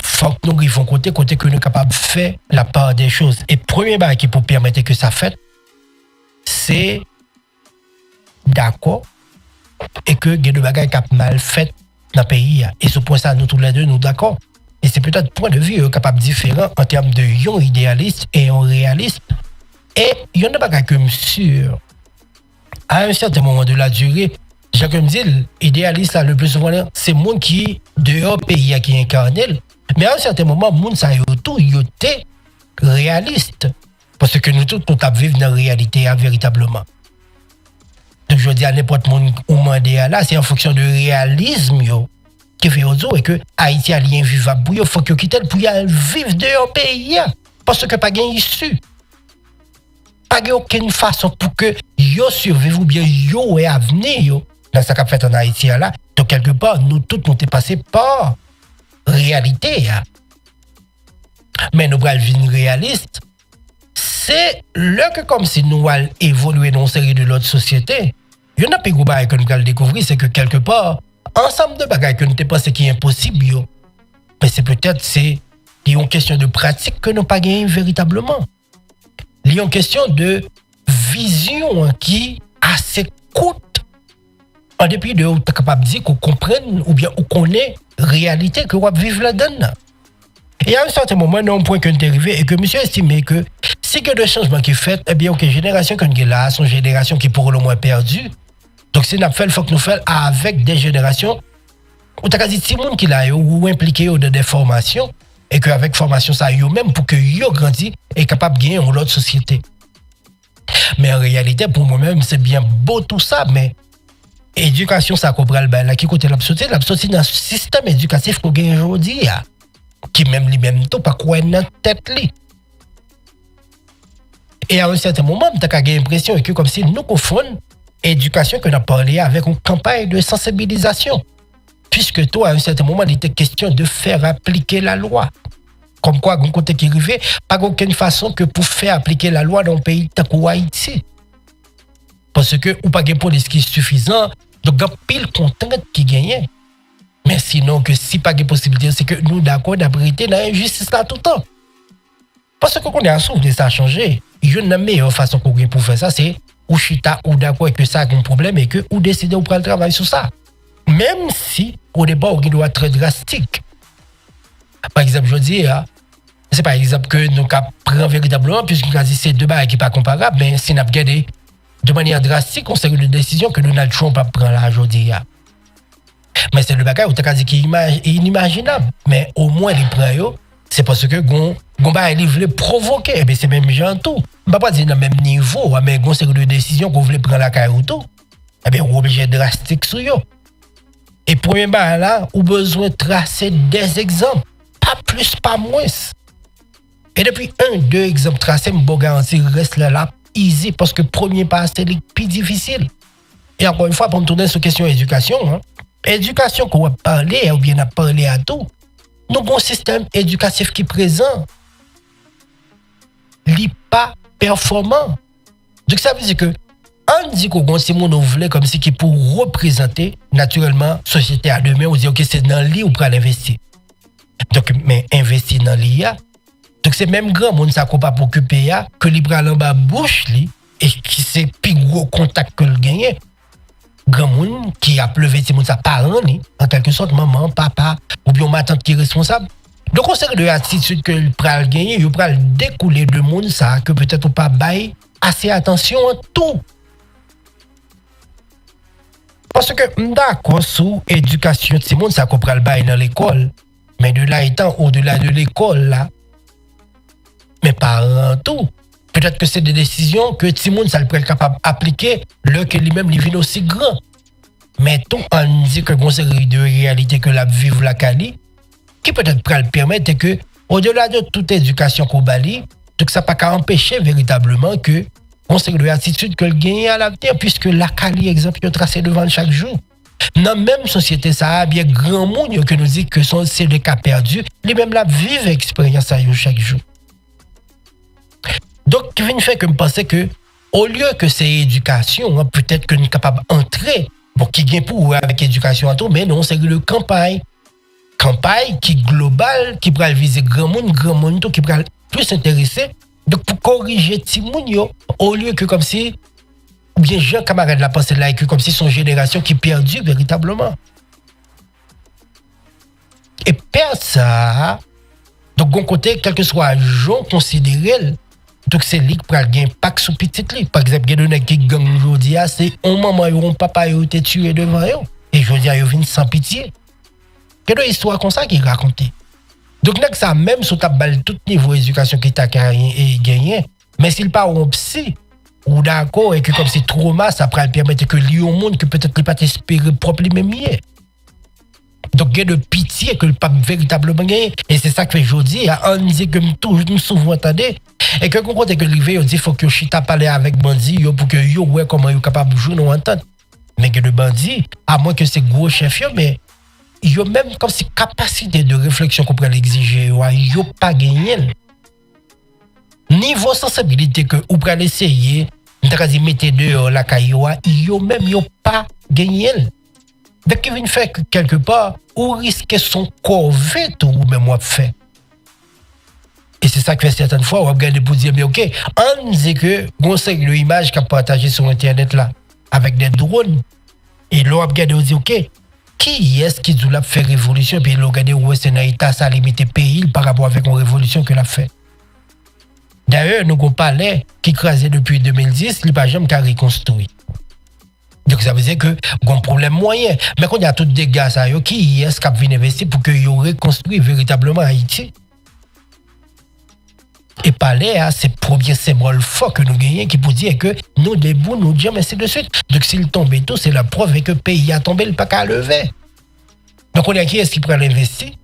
faut que nous arrivions côté que nous sommes capables de faire la part des choses. Et premier bail qui peut permettre que ça fait, c'est d'accord et que il y a des bagages qui ont mal fait dans le pays. Et ce point ça, nous tous les deux, nous d'accord. Et c'est peut-être point de vue capable différent en termes de yon idéaliste et yon réaliste. Et il y en a des bagages que je suis sûr, à un certain moment de la durée, j'ai comme dit, l'idéaliste là, le plus souvent, c'est le monde qui dehors pays qui incarne. Mais à un certain moment, le monde ça y tout, il était réaliste. Parce que nous tous, nous vivons dans la réalité véritablement. Donc je dis à n'importe monde où demander là, c'est en fonction de réalisme qui fait autre et que Haïti a lien vivable pour faut que quitte pour vivre dehors pays parce que pas gain issue. Pas aucune façon pour que yo survive ou bien yo est avenir dans ce qu'a fait en Haïti là. Donc quelque part nous tous nous sommes passés par réalité. Mais nous allons vivre réaliste. C'est là que comme si nous allons évoluer dans une série de l'autre société, il y en a plus gros que nous allons découvrir, c'est que quelque part, ensemble de bagages que nous pensons qui est impossible, mais c'est peut-être une question de pratique que nous pas gagné véritablement. Il y a une question de vision qui assez coûte en dépit de où tu es capable de dire qu'on comprenne ou bien qu'on connaît la réalité que vous vivez là-dedans. Et à un certain moment, il y a un point que nous est arrivé et que monsieur estimait que si que le changement qui est fait, eh bien, la génération que nous avons là, sont une génération qui pour le moins perdue. Donc, si nous fait, il faut que nous fassions avec des générations où tu as dit, si le monde qui l'a ou impliqué dans des formations et qu'avec formation, ça y même pour que yo grandi et capable de gagner dans l'autre société. Mais en réalité, pour moi-même, c'est bien beau tout ça, mais éducation, ça comprend le bail. Là, qui côté l'absoluté dans le système éducatif qu'on gagne aujourd'hui, qui même lui-même tout, pas quoi dans la tête. Et à un certain moment, tu as l'impression que comme si nous confondons éducation que nous avons parlé avec une campagne de sensibilisation. Puisque toi, à un certain moment, il était question de faire appliquer la loi. Comme quoi, d'un côté qui arrivait, pas aucune façon que pour faire appliquer la loi dans un pays tel que Haïti. Parce que, ou pas de police qui est suffisant, donc il y a pile contrainte qui gagne. Mais sinon, que si pas de possibilité, c'est que nous, d'accord, d'abriter dans l'injustice là tout le temps. Parce que qu'on est à souffle de ça changer, il y a une meilleure façon qu'on pour faire ça, c'est ou chita ou d'accord que ça a un problème et que ou décider ou prendre le travail sur ça. Même si au départ on doit être très drastique. Par exemple, je dis, c'est par exemple que nous prenons véritablement, puisque nous avons dit c'est deux barres qui ne sont pas comparables, mais si nous avons regardé de manière drastique, on sait que les décisions que Donald Trump prend là aujourd'hui. Mais c'est le bagage où tu as dit qui est inimaginable. Mais au moins les prend, c'est parce que Gomba il voulait provoquer. Et c'est même gens tout. Je ne vais pas dire dans le même niveau, mais c'est une décision qu'on voulait prendre la carrière tout. Eh bien, on est obligé de drastique sur eux. Et premier bar là, on a besoin de tracer des exemples. Pas plus, pas moins. Et depuis 2 exemples tracés, je peux garantir reste là, easy, parce que premier pas, c'est le plus difficile. Et encore une fois, pour me tourner sur la question éducation, éducation qu'on va parler, ou bien on a parlé à tout, nous avons un système éducatif qui est présent. Il n'est pas performant. Donc ça veut dire que, on dit qu'on si on voulait comme si qui pour représenter naturellement la société à demain, on dit ok c'est dans l'IA ou pour l'investir. Donc mais investir dans l'IA. Donc c'est même grand monde ça qu'on pas pour occuper que li pral en bas bouche li et qui c'est plus gros contact que le gagner. Grand monde qui a pleuvé c'est monde ça parent ni en quelque sorte maman, papa ou bien ma tante qui est responsable. Donc on sait de l'attitude que le pral gagner, il pral découler de monde ça que peut-être pas bail assez attention à tout. Parce que, d'accord, sous éducation, c'est monde ça comprend le bail dans l'école. Mais de là étant au-delà de l'école, là, mais pas tout. Peut-être que c'est des décisions que tout le monde ça le peut être capable d'appliquer, le que lui-même il vit aussi grand. Mais tout on dit que une série de réalités que la vivre la Cali, qui peut-être peut le permettre que, au-delà de toute éducation qu'on bali, donc ça n'a pas qu'à empêcher véritablement que on sait de l'attitude que le gagne à l'avenir, puisque la Cali, exemple, est tracé devant chaque jour. Dans la même société, ça a bien grand monde que nous dit que c'est des cas perdus, les mêmes là vivent l'expérience chaque jour. Donc, ce qui fait que je pense que, au lieu que c'est éducation, peut-être que nous sommes capables d'entrer, bon, qui gagne pour avec éducation à tout, mais non, c'est le campagne. Campagne qui est globale, qui peut viser grand monde, qui peut plus s'intéresser. Donc, pour corriger Timounio, au lieu que comme si, ou bien Jean camarade la pensée là, que comme si son génération qui perdue véritablement. Et perdre ça, donc, d'un côté, quel que soit Jean considéré, donc c'est lui qui prend l'impact sur petite ligue. Par exemple, il y a des gens qui gagnent aujourd'hui, c'est un maman ou un papa qui a été tué devant eux. Et je veux dire, ils viennent sans pitié. Il y a des histoires comme ça qui sont racontées. Donc, ça, même sur ta balle, tout niveau d'éducation qui t'a gagné, mais s'il pas un psy, ou d'accord, et que comme c'est trauma, ça pourrait permettre que lui au monde, que peut-être qu'il pas espérer propre lui-même. Donc, il y a de pitié que le pape véritablement gagne. Et c'est ça que fait aujourd'hui. On dit que nous souvent entendez. Et que quand on dit que l'arrivée, on dit qu'il faut que Chita parle avec bandit pour que yo ouais comment yo capable de jouer nous entendre. Mais que le bandit, à moins que c'est gros chef, mais yo même comme si capacité de réflexion qu'on pourrait l'exiger, yo pas gagné. Niveau sensibilité que ou pourrait essayer, on dit mettre dehors la caillou, yo même yo pas gagné. Donc, qui vient faire quelque part, ou risquer son corps vite, ou même moi fait. Et c'est ça que fait certaines fois, on regarde pour dire, mais ok, on dit que, on sait que l'image qu'on a partagé sur Internet là, avec des drones, et là, on regarde, on dit, ok, qui est-ce qui doit faire révolution, puis on regarde où c'est dans l'état, ça a limité le pays par rapport avec une révolution qu'il a fait. D'ailleurs, nous avons parlé qui crasait depuis 2010, il n'a pas jamais reconstruit. Donc ça veut dire que y a un problème moyen. Mais quand il y a tout des gars, ça, qui est-ce qui vient investir pour qu'ils reconstruisent véritablement Haïti? Et parler à ces premiers symboles forts que nous gagnons qui pour dire que nous debout, nous disons, mais c'est de suite. Donc s'il tombe et tout, c'est la preuve que le pays a tombé, le pas qu'à lever. Donc on a qui est-ce qui prend l'investi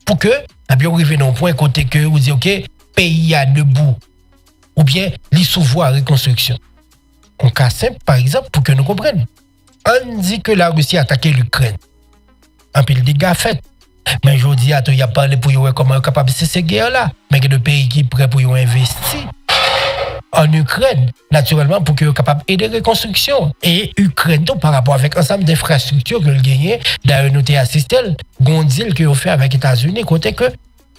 pour que, eh bien, on arrive dans un point côté que vous dites, ok, pays à debout, ou bien les sous-voies à reconstruction. En cas simple, par exemple, pour que nous comprenions. On dit que la Russie a attaqué l'Ukraine. Un peu de dégâts fait. Mais je dis, il y a parlé pour voir comment on est capable de ces guerres-là. Mais il y a des pays qui sont prêts pour investir en Ukraine, naturellement, pour qu'ils soient capables d'aider la reconstruction. Et Ukraine, donc, par rapport avec l'ensemble d'infrastructures que le gagné, d'ailleurs, nous avons assisté, un deal qu'ils ont fait avec les États-Unis, côté que,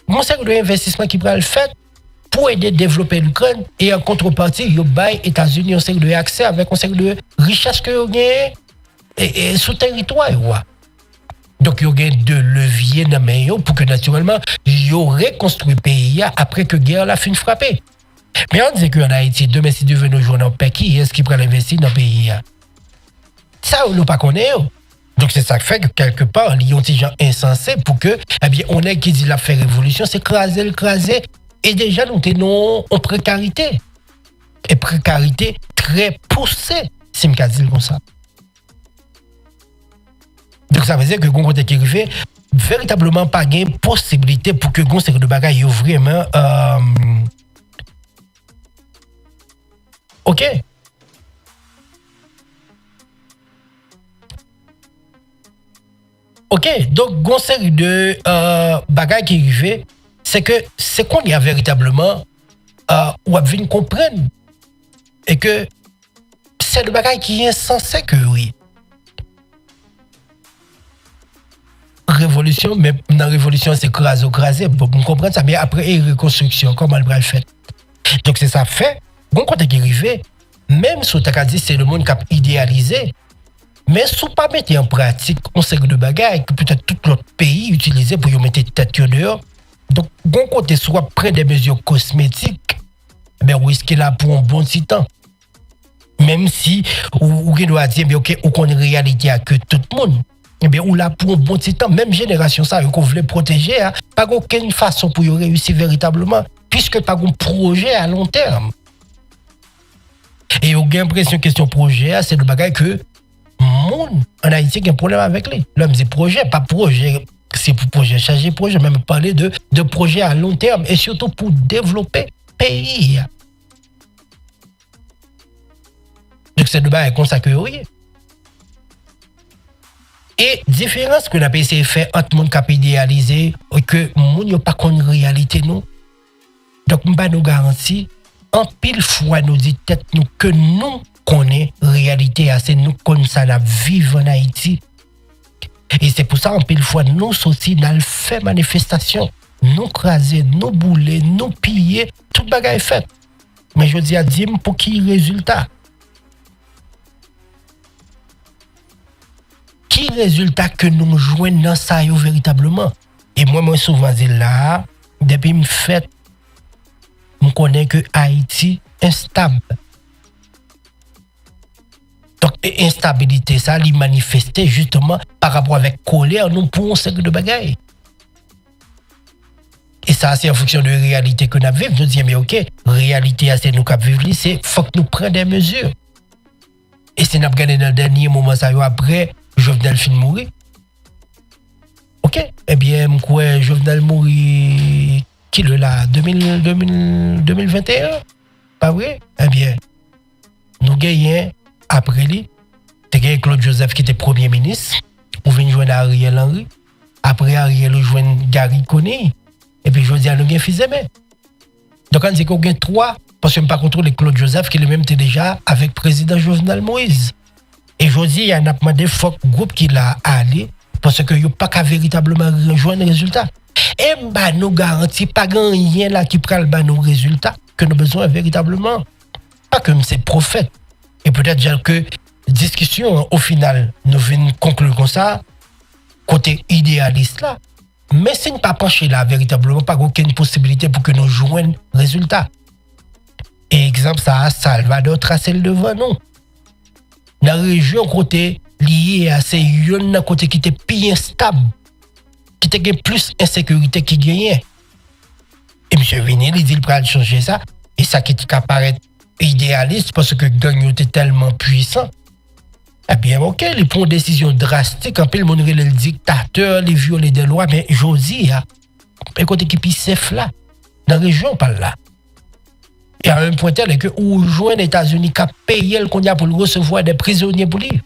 mon secteur d'investissement qui pourrait le faire pour aider à développer l'Ukraine, et en contrepartie, il y a les États-Unis un secteur d'accès avec un secteur de richesse que vous gagnez et sous territoire. Ouais. Donc, il y a deux leviers dans le pour que, naturellement, il y aurait construit le pays après que la guerre a fini de frapper. Mais on dit qu'en Haïti, demain, si Dieu veut nous jouer dans le pays, qui est-ce qui prend l'investir dans le pays? Ça, on ne pas connaît. Donc, c'est ça qui fait que, quelque part, il y a des gens insensés pour que, eh bien, on est qui dit la faire révolution, c'est craser. Et déjà, nous sommes en précarité. Et précarité très poussée, si je dis comme ça. Donc ça veut dire que quand on est arrivé, véritablement pas de possibilité pour que on série de bagages y vraiment OK. OK, donc une série de bagages qui arrivent, c'est que c'est qu'on y a véritablement ou à venir comprendre et que c'est le bagage qui est censé que oui. Révolution, mais dans la révolution, c'est craser, pour comprendre ça, mais après, reconstruction, comment elle va le faire. Donc, c'est ça fait, bon, quand tu es arrivé, même si tu as dit c'est le monde qui a idéalisé, mais si tu pas mettre en pratique, on sait que de bagages que peut-être tout l'autre pays utilisait pour y mettre tête dehors. Donc, bon, côté soit près des mesures cosmétiques, mais risquer là pour un bon petit temps. Même si, ou doit dire, mais ok, ou qu'on est réalité à que tout le monde. Eh bien, ou là pour un bon petit temps, même génération ça, qu'on voulait protéger, hein, pas aucune façon pour y réussir véritablement, puisque pas un projet à long terme. Et on a l'impression que question projet, c'est le bagage que monde en Haïti a un problème avec lui. L'homme dit projet, pas projet, c'est pour projet, changer projet, même parler de projet à long terme et surtout pour développer le pays. Donc c'est le bagage comme ça que oui. Et différence que la PCF fait entre le monde qui a idéalisé et que le monde n'a pas connu réalité nous. Donc nous nous garantit en pile fois nous dit tête nous que nous connaissons réalité assez nous connaissons ça la vivre en Haïti. Et c'est pour ça en pile fois nous aussi dans le fait manifestation, nous craser, nous bouler, nous piller, tout bagage est fait. Mais je dis à Dim pour qui résultat? Qui résultat que nous jouons dans ça véritablement? Et moi souvent dis là, depuis me fait, je connais que Haïti instable. Donc instabilité ça, il manifestait justement par rapport avec colère, nous pour un cercle de bagailles. Et ça c'est en fonction de la réalité que nous vivons. Nous disons mais ok, réalité c'est nous qui vivons, c'est faut que nous prenions des mesures. Et c'est nous regardé dans le dernier moment ça après Jovenel fin mourir. OK, eh bien moi Jovenel mourir qui le là 2021 pas vrai? Eh bien nous gagnons après lui, tu as Claude Joseph qui était premier ministre, pour venir joindre Ariel Henry. Après Ariel nous joindre Gary Coney et puis je dis à nous gagnons Fils-Aimé. Donc on dit qu'on gagne 3 parce que je ne pas contrôler Claude Joseph qui lui-même était déjà avec le président Jovenel Moïse. Et je dis, il y a un demandé faut groupe qui l'a allé parce que il pas qu'à véritablement rejoindre le résultat. Et bah nous garantit pas rien là qui prend le nos résultats que nous besoin véritablement. Pas comme c'est prophète. Et peut-être dire que discussion au final nous venons conclure comme ça côté idéaliste là. Mais si nous pas pencher là véritablement pas aucune possibilité pour que nous joignions résultat. Et exemple ça Salvador tracé le devant nous. Dans la région côté lié à ces yon côté qui était plus instable, qui était plus insécurité qui gagnait. Et monsieur Vinel il dit il va changer ça et ça qui apparaît idéaliste parce que gang était tellement puissant. Eh bien OK, ils prennent une décision drastique en le monde le dictateur, les violer des lois mais Josie a côté qui puis chef là dans la région par là. Et à un point tel que où joint les États-Unis qui a payé le qu'on a pour recevoir des prisonniers pour lui.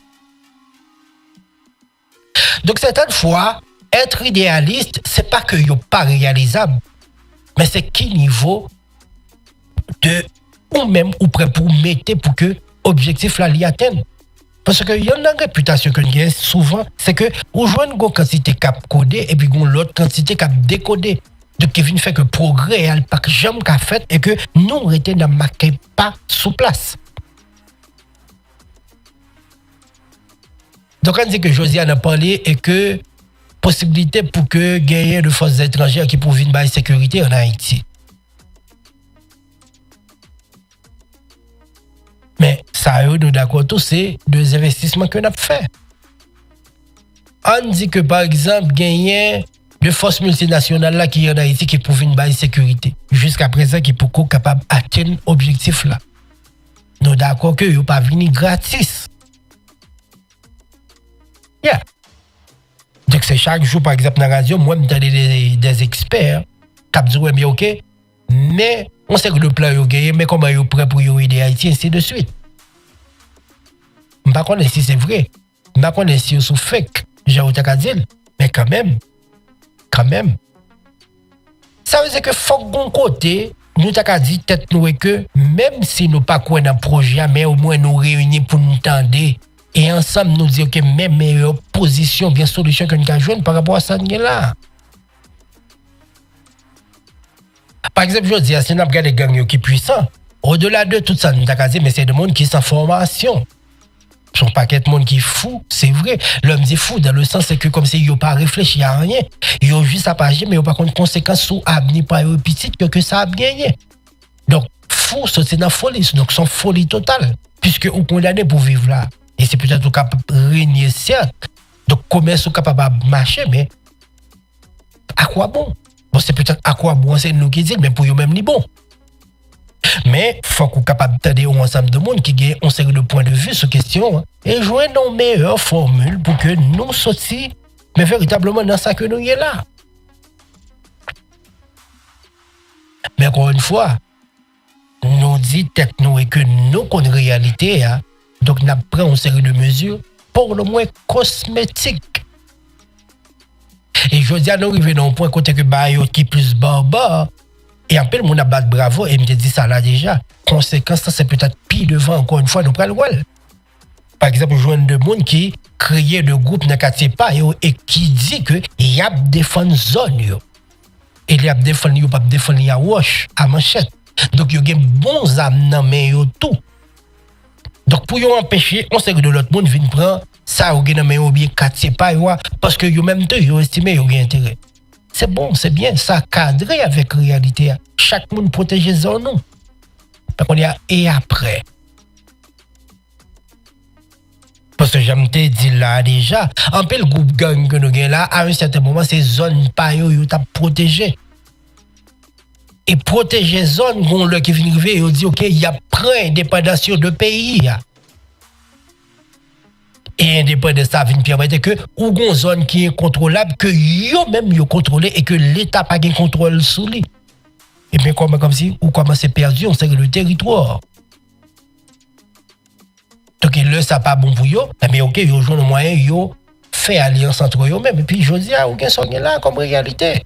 Donc certaines fois, être idéaliste, c'est pas que n'est pas réalisable, mais c'est quel niveau de ou même ou prêt pour mettre pour que objectif là l'y atteigne. Parce que y a une réputation que nous souvent, c'est que ou joint une quantité cap codé et puis l'autre quantité cap décodé. Donc, Kevin fait que progrès, elle pas que jamais qu'a fait et que nous resté dans marqué pas sous place. Donc, on dit que Josiane a parlé et que possibilité pour que gagner de forces étrangères qui pour venir la sécurité en Haïti. Mais ça, nous d'accord, tous c'est deux investissements que nous avons fait. On dit que par exemple, gagner de forces multinationales là qui en Haïti qui pour venir la sécurité. Jusqu'à présent, qui pour capable d'atteindre l'objectif là. Nous d'accord que vous pas venir gratis. Yeah. Donc c'est chaque jour, par exemple, dans la radio, moi, je des experts qui disent, oui, mais OK, mais on sait que le plan est gagné, mais comment ils sont prêts pour aider Haïti, ainsi de suite. Je ne sais pas si c'est vrai. Je ne sais pas si c'est fake, j'ai autant qu'à dire, mais quand même. Ça veut dire que faut qu'on côté, nous t'as dit tête nous que même si nous pas quoi dans projet, mais au moins nous réunir pour nous tendre et ensemble nous dire que même meilleure position, bien solution que nous avons joué par rapport à ça là. Par exemple, je dis, si nous avons des gangs qui puissants, au-delà de tout ça, nous t'as dit mais c'est des monde qui sont en formation. Son paquet de monde qui est fou, c'est vrai. L'homme dit fou dans le sens c'est que comme si il n'a pas réfléchi à rien, il a juste à pas agir, mais il n'a pas de conséquences sur l'avenir pas petit que ça a gagné. Donc, fou, c'est dans la folie, donc son folie totale, puisque vous condamné pour vivre là. Et c'est peut-être capable de régner certes. Donc, commerce est capable de marcher, mais à quoi bon? Bon, c'est peut-être à quoi bon, c'est nous qui disons, mais pour eux-mêmes, ni bon. Mais il faut qu'on soit capable d'aider un ensemble de monde qui gagne un série de points de vue sur la question et jouer nos meilleures formules pour que nous sortions, mais véritablement dans ça que nous y est là. Mais encore une fois, nous dit tête nous et que nous connaissons la réalité, donc nous prenons une série de mesures pour le moins cosmétiques. Et je dis à nous arriver dans un point côté que Bayo qui est plus barbare. Et après, mon abat bravo, et me dit ça là déjà. Conséquence, ça c'est peut-être pire devant, encore une fois, nous prenons le rôle. Par exemple, je vois de monde qui crée de groupe dans quartier pas et qui dit que il y a défendre zone yo. Et il y a défendre yo pas défendre à wash, à manchette. Donc il y a bons âmes dans mais yo tout. Donc pour yo empêcher, on sait que de l'autre monde vient prendre ça ou gen mais bien quartier pas parce que yo même deux yo estimé yo gain intérêt. C'est bon, c'est bien, ça cadré avec la réalité. Chaque monde protège son nom. Parce qu'on y a et après. Parce que j'aime te dire là déjà, en peu le groupe gang que nous avons là, à un certain moment, ces zones pas yo t'a protégé. Et protéger zone, on qui vient arriver, on dit OK, il y a plein d'indépendance de pays. Et indépendant de ça, vient permettre que ou une zone qui est contrôlable, que yo même yo contrôlé et que l'État pas de contrôle sur lui. Et bien comme si ou comment c'est perdu, on sait que le territoire. Donc là ça pas bon pour yo, mais OK, yo joue le moyen yo fait alliance entre eux même et puis je dis aucun son là comme réalité.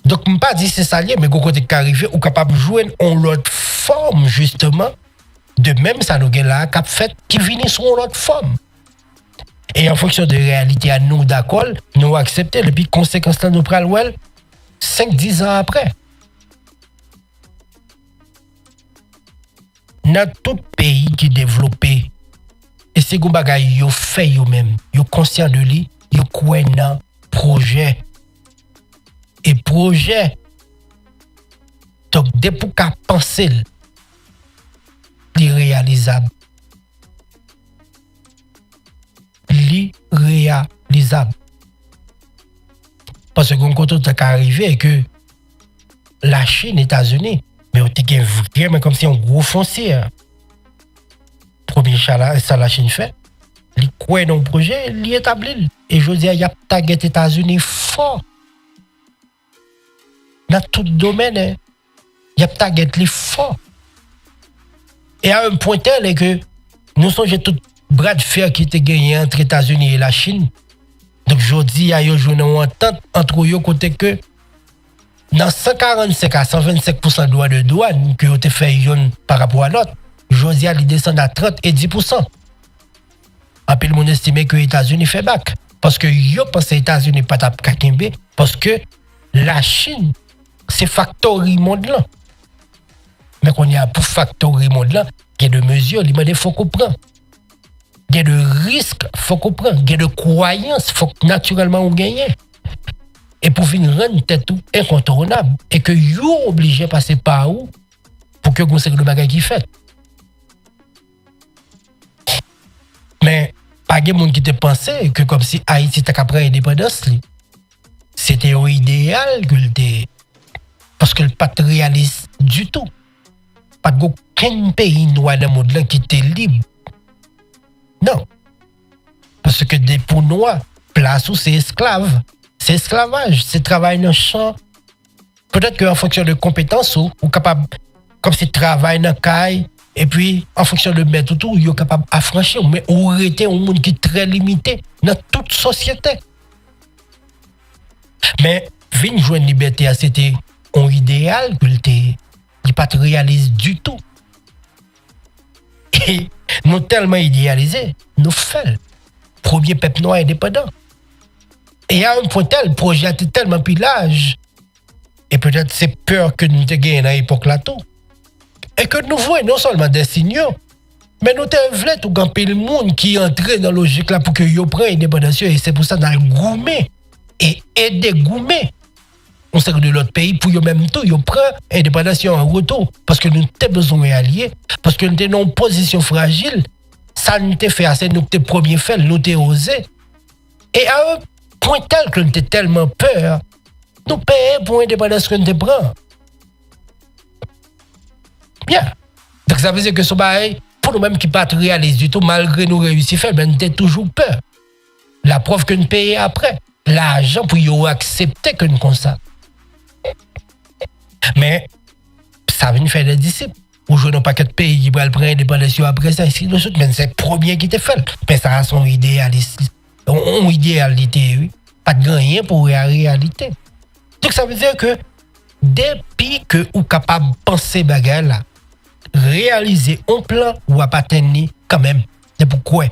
Donc me pas dire c'est ça lié mais côté qui arrivé ou capable jouer en l'autre forme justement De même, ça nous gagne là, cap fait, qui finit sur notre forme. Et en fonction de la réalité, à nous d'accord, nous accepter, et puis conséquence là, nous prenons 5-10 ans après. Dans tout pays qui est développé, et c'est comme bagay yo fait yo même, yo conscient de lui, yo croit dans projet. Et projet, donc dès pour qu'à penser, l'irréalisable. L'irréalisable. Parce que quand on est arrivé et que la Chine, les États-Unis, mais on était vraiment comme si un gros foncier. Premier ça la Chine fait. Il croit dans le projet, il établit. Et je dis, il y a target États-Unis fort. Dans tout domaine, il y a target fort. Et à un point tel est que nous sommes tout bras de fer qui était gagné entre les États-Unis et la Chine. Donc je dis, il y a une entente entre eux côté que dans 145 à 125% de droits de douane que vous avez fait par rapport à l'autre, je dis, il descend à 30 et 10%. En plus, le monde estime que les États-Unis fait back. Parce que yo pense que les États-Unis pas tap kakembe parce que la Chine, c'est factory monde là. Mais qu'on y a pour factory monde là, il y a des mesures, il faut qu'on prenne. Il y a des risques, il faut qu'on prenne. Il y a des croyances, il faut que naturellement on gagne. Et pour finir, rendre tête tout incontournable. Et que vous obligé de passer par où pour que vous sachiez le bagage qui fait. Mais pas de monde qui te pensait que comme si Haïti était après l'indépendance, c'était un idéal que le parce que le pas réaliste du tout. Pas aucun pays noir dans le monde qui était libre. Non. Parce que des pour noirs, place où c'est esclave. C'est esclavage, c'est travail dans le champ. Peut-être qu'en fonction de compétences, ou capable, comme c'est travail dans le caille, et puis en fonction de mettre tout, vous êtes capable d'affranchir. Mais vous êtes un monde qui est très limité dans toute société. Mais, venir jouer une liberté, c'était un idéal que il pas réaliste du tout. Et nous tellement idéalisés, nous faisons premier peuple noir indépendant. Et à un point tel, le projet était tellement pilage. Et peut-être c'est peur que nous avons gagné à l'époque là tout. Et que nous voyons non seulement des signaux, mais nous avons tout camper le monde qui entre dans la logique là pour que vous preniez l'indépendance. Et c'est pour ça dans le gourmet et aider gourmet. On sait que de l'autre pays, pour eux même tout, ils prennent l'indépendance en retour. Parce que nous avons besoin d'allier, parce que nous sommes dans une position fragile. Ça nous a fait assez, nous avons premier fait, nous avons osé. Et à un point tel que nous avons tellement peur, nous payons pour l'indépendance que nous avons. Bien. Donc ça veut dire que ce bail, pour nous-mêmes qui ne pas réalistes du tout, malgré nous réussir à faire, nous avons toujours peur. La preuve que nous payons après. L'argent pour y accepter que nous comme ça. Mais ça vient faire des disciples. Aujourd'hui, pas de pays qui prennent l'indépendance après ça, ici, mais c'est le premier qui te fait. Mais ça a son idéalisme. Une idéalité, oui. Pas de rien pour la réalité. Donc ça veut dire que depuis que vous êtes capable de penser bagarre là, réaliser un plan ou à pas tenir quand même. C'est pourquoi.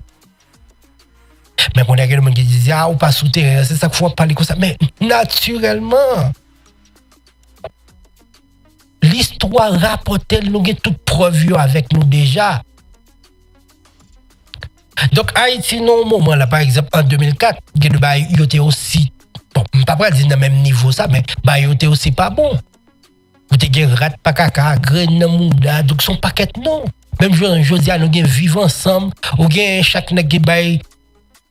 Mais on a quelqu'un qui dit ou pas souterrain, c'est ça qu'il faut parler comme ça. Mais naturellement, l'histoire rapporte nous avons toute preuve avec nous déjà. Donc Haïti, non, moment là, par exemple, en 2004, il était aussi, bon, je ne vais pas dire dans le même niveau ça, mais il était aussi pas bon. Vous avez rat, pas caca, graine, mouda, donc son paquet non. Même je dis, nous avons vivre ensemble, ou bien chaque nèg qui bail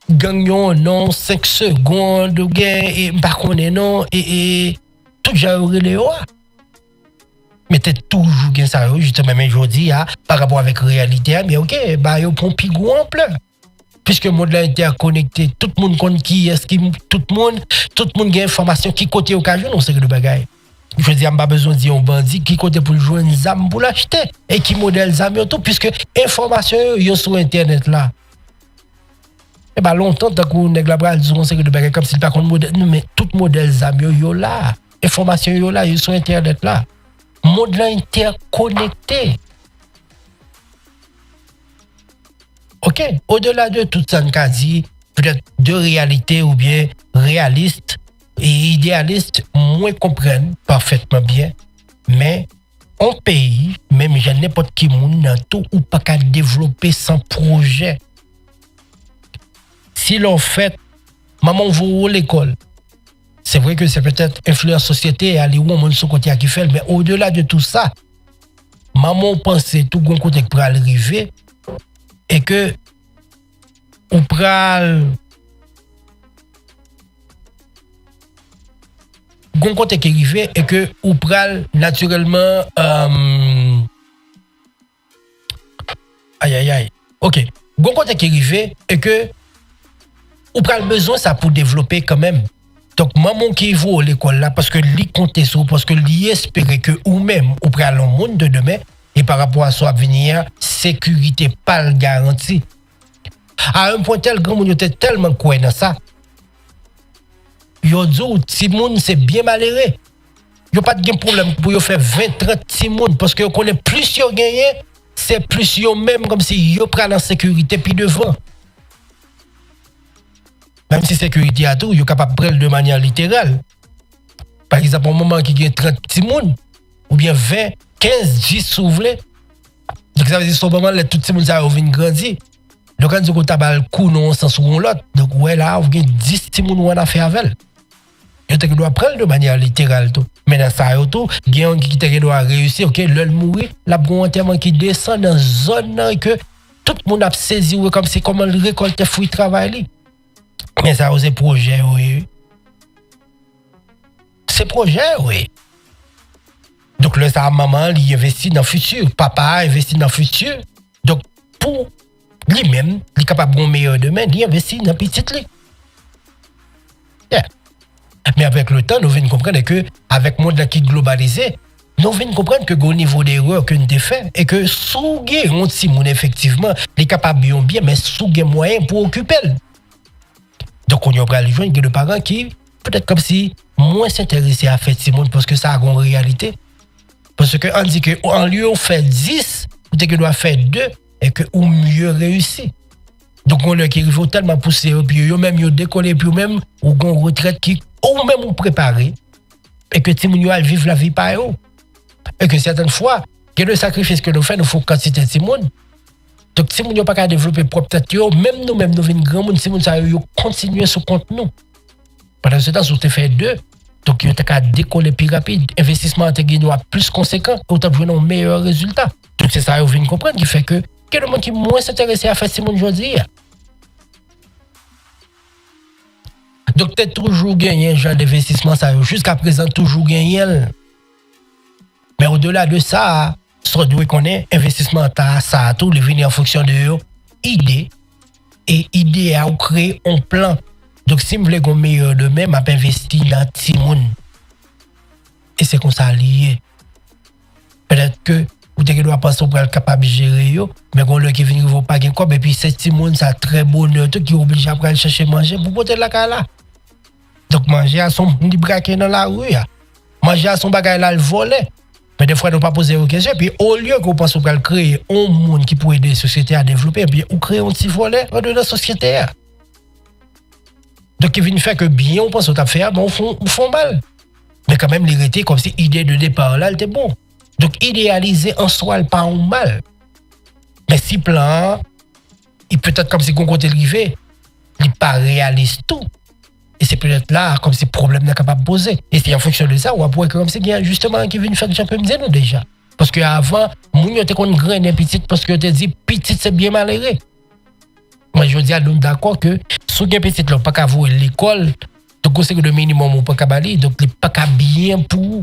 gagnon non 5 secondes, ou bien par contre non, et tout j'ai les mais t'es toujours bien ça, justement, même aujourd'hui, par rapport avec la réalité, mais ok, il prend pigou en plein. Puisque le monde est interconnecté, tout le monde connaît qui est-ce qui, tout le monde a information qui côté au cas où, on sait que le bagage. Je dis, on pas besoin de dire un bandit qui côté pour jouer une zam pour l'acheter, et qui modèle zam tout, puisque information est sur Internet là. Et bien longtemps, tant qu'on nèg la bras, on sait que le bagage comme s'il pas contre modèle, mais tout modèle zam yo là, information yo là, yo sur Internet là. Monde là interconnecté. OK, au-delà de tout ça, on dit peut-être de réalité ou bien réaliste et idéaliste, moins comprennent parfaitement bien, mais en pays, même j'ai n'importe qui monde dans tout ou pas qu'à développer sans projet. Si l'on fait, maman vous l'école. C'est vrai que c'est peut-être influence société et aller où on monte son côté qui fait, mais au-delà de tout ça, maman pense tout bon côté pour arriver et que ou pral gon côté qui arrivé et que ou pral naturellement aïe OK gon côté qui arrivé et que ou pral besoin ça pour développer quand même. Donc maman qui va à l'école là parce que li compter sur parce que li espérer que ou même ou pral le monde de demain et par rapport à son avenir sécurité pas garantie. À un point tel grand monde était tellement quoi dans ça. Yo dit ti moun c'est bien malheureux. Yo pas de problème pour yo faire 20 30 ti moun parce que yo connaît plus yo gagné, c'est plus yo même comme si yo pral en sécurité puis devant. Même si sécurité à tout, yo capable prendre de manière littérale. Par exemple, au moment qui gagne 30 ti moun ou bien 20, 15, 10 s'ouvre. Donc ça veut dire son moment là tout ti moun ça vient grandir. Donc quand vous avez le coup non sens ou l'autre, donc ouais là vous avez 10 ti moun ou en affaire avec. Yo te doit prendre de manière littérale tout. Mais dans ça tout, gen qui te doit réussir, OK, le mourir, la bon enterrement qui descend dans zone que tout le monde a saisi comme si comment récolter fruit travail. Mais ça c'est projet oui. C'est projet oui. Donc là ça maman il investit dans le futur, papa investit dans le futur. Donc pour lui-même, il est capable de meilleur demain, il investit dans petit lit. Yeah. Mais avec le temps, nous venons comprendre que avec le monde qui est globalisé, nous venons comprendre que au niveau d'erreur que nous avons fait et que sous on si mon effectivement, il est capable de bien, mais sous moyen pour occuper. Donc on y a les gens de parents qui peut-être comme si moins s'intéressaient à faire Simone parce que ça a une réalité. Parce que on dit que en lieu on fait 10, peut-être que doit faire 2 et que ou mieux réussi. Donc on leur qui arrive tellement poussé puis yo même yo décoller puis même ou gon retraite qui ou même ou préparer et que ti moun yo vivre la vie par eux. Et que certaines fois, que le sacrifice que nous faisons, nous faut quantité de monde. Donc si moun yo pas qu'à développer propre tête yo, même nous vinn grand monde si moun ça yo continuer sur compte nous. Pendant ce temps, si tu fais 2, donc yo t'as décoller plus rapide, investissement te doit plus conséquent, ou t'as besoin d'un meilleur résultat. Donc c'est ça yo vinn comprendre qui fait que le monde qui moins s'intéressé à faire si moun jodi. Donc t'es toujours gagné un genre d'investissement ça jusqu'à présent toujours gagné. Mais au-delà de ça, ça doit connaître investissement ça tout les venir en fonction de idée et idée à créer un plan. Donc si vous voulez qu'on meilleur de même, m'a investi dans Timoun. Et c'est comme ça lié. Peut-être que vous devez penser pour être capable de gérer mais quand le qui vient vous pas gain et puis c'est Timoun ça très bonheur tout qui oblige à aller chercher manger pour porter la là. Donc manger à son dit braquer dans la rue. Manger à son bagage là le voler. Mais des fois, nous ne pas poser aux questions. Puis, au lieu qu'on pense qu'on créer un monde qui pourrait aider la société à développer, puis on crée un petit volet de la société. Donc, il vient faire que bien, on pense qu'on a fait, mais on fait mal. Mais quand même, l'irrité, comme si l'idée de départ là, elle était bon. Donc, idéaliser en soi, elle pas un mal. Mais si plan, il peut être comme si on compte arriver, il n'est pas réaliste tout. Et c'est peut-être là, comme si le problème n'est capable de poser. Et c'est en fonction de ça, on va pouvoir comme si il y a justement qui vient faire du championnat nous déjà. Parce qu'avant, nous était qu'on graine petite parce que tu dit petite c'est bien malheureux. Moi je dis à nous d'accord que si une petite là pas qu'à voir l'école, donc c'est que le minimum on pas qu'à bali, donc il pas qu'à bien pour.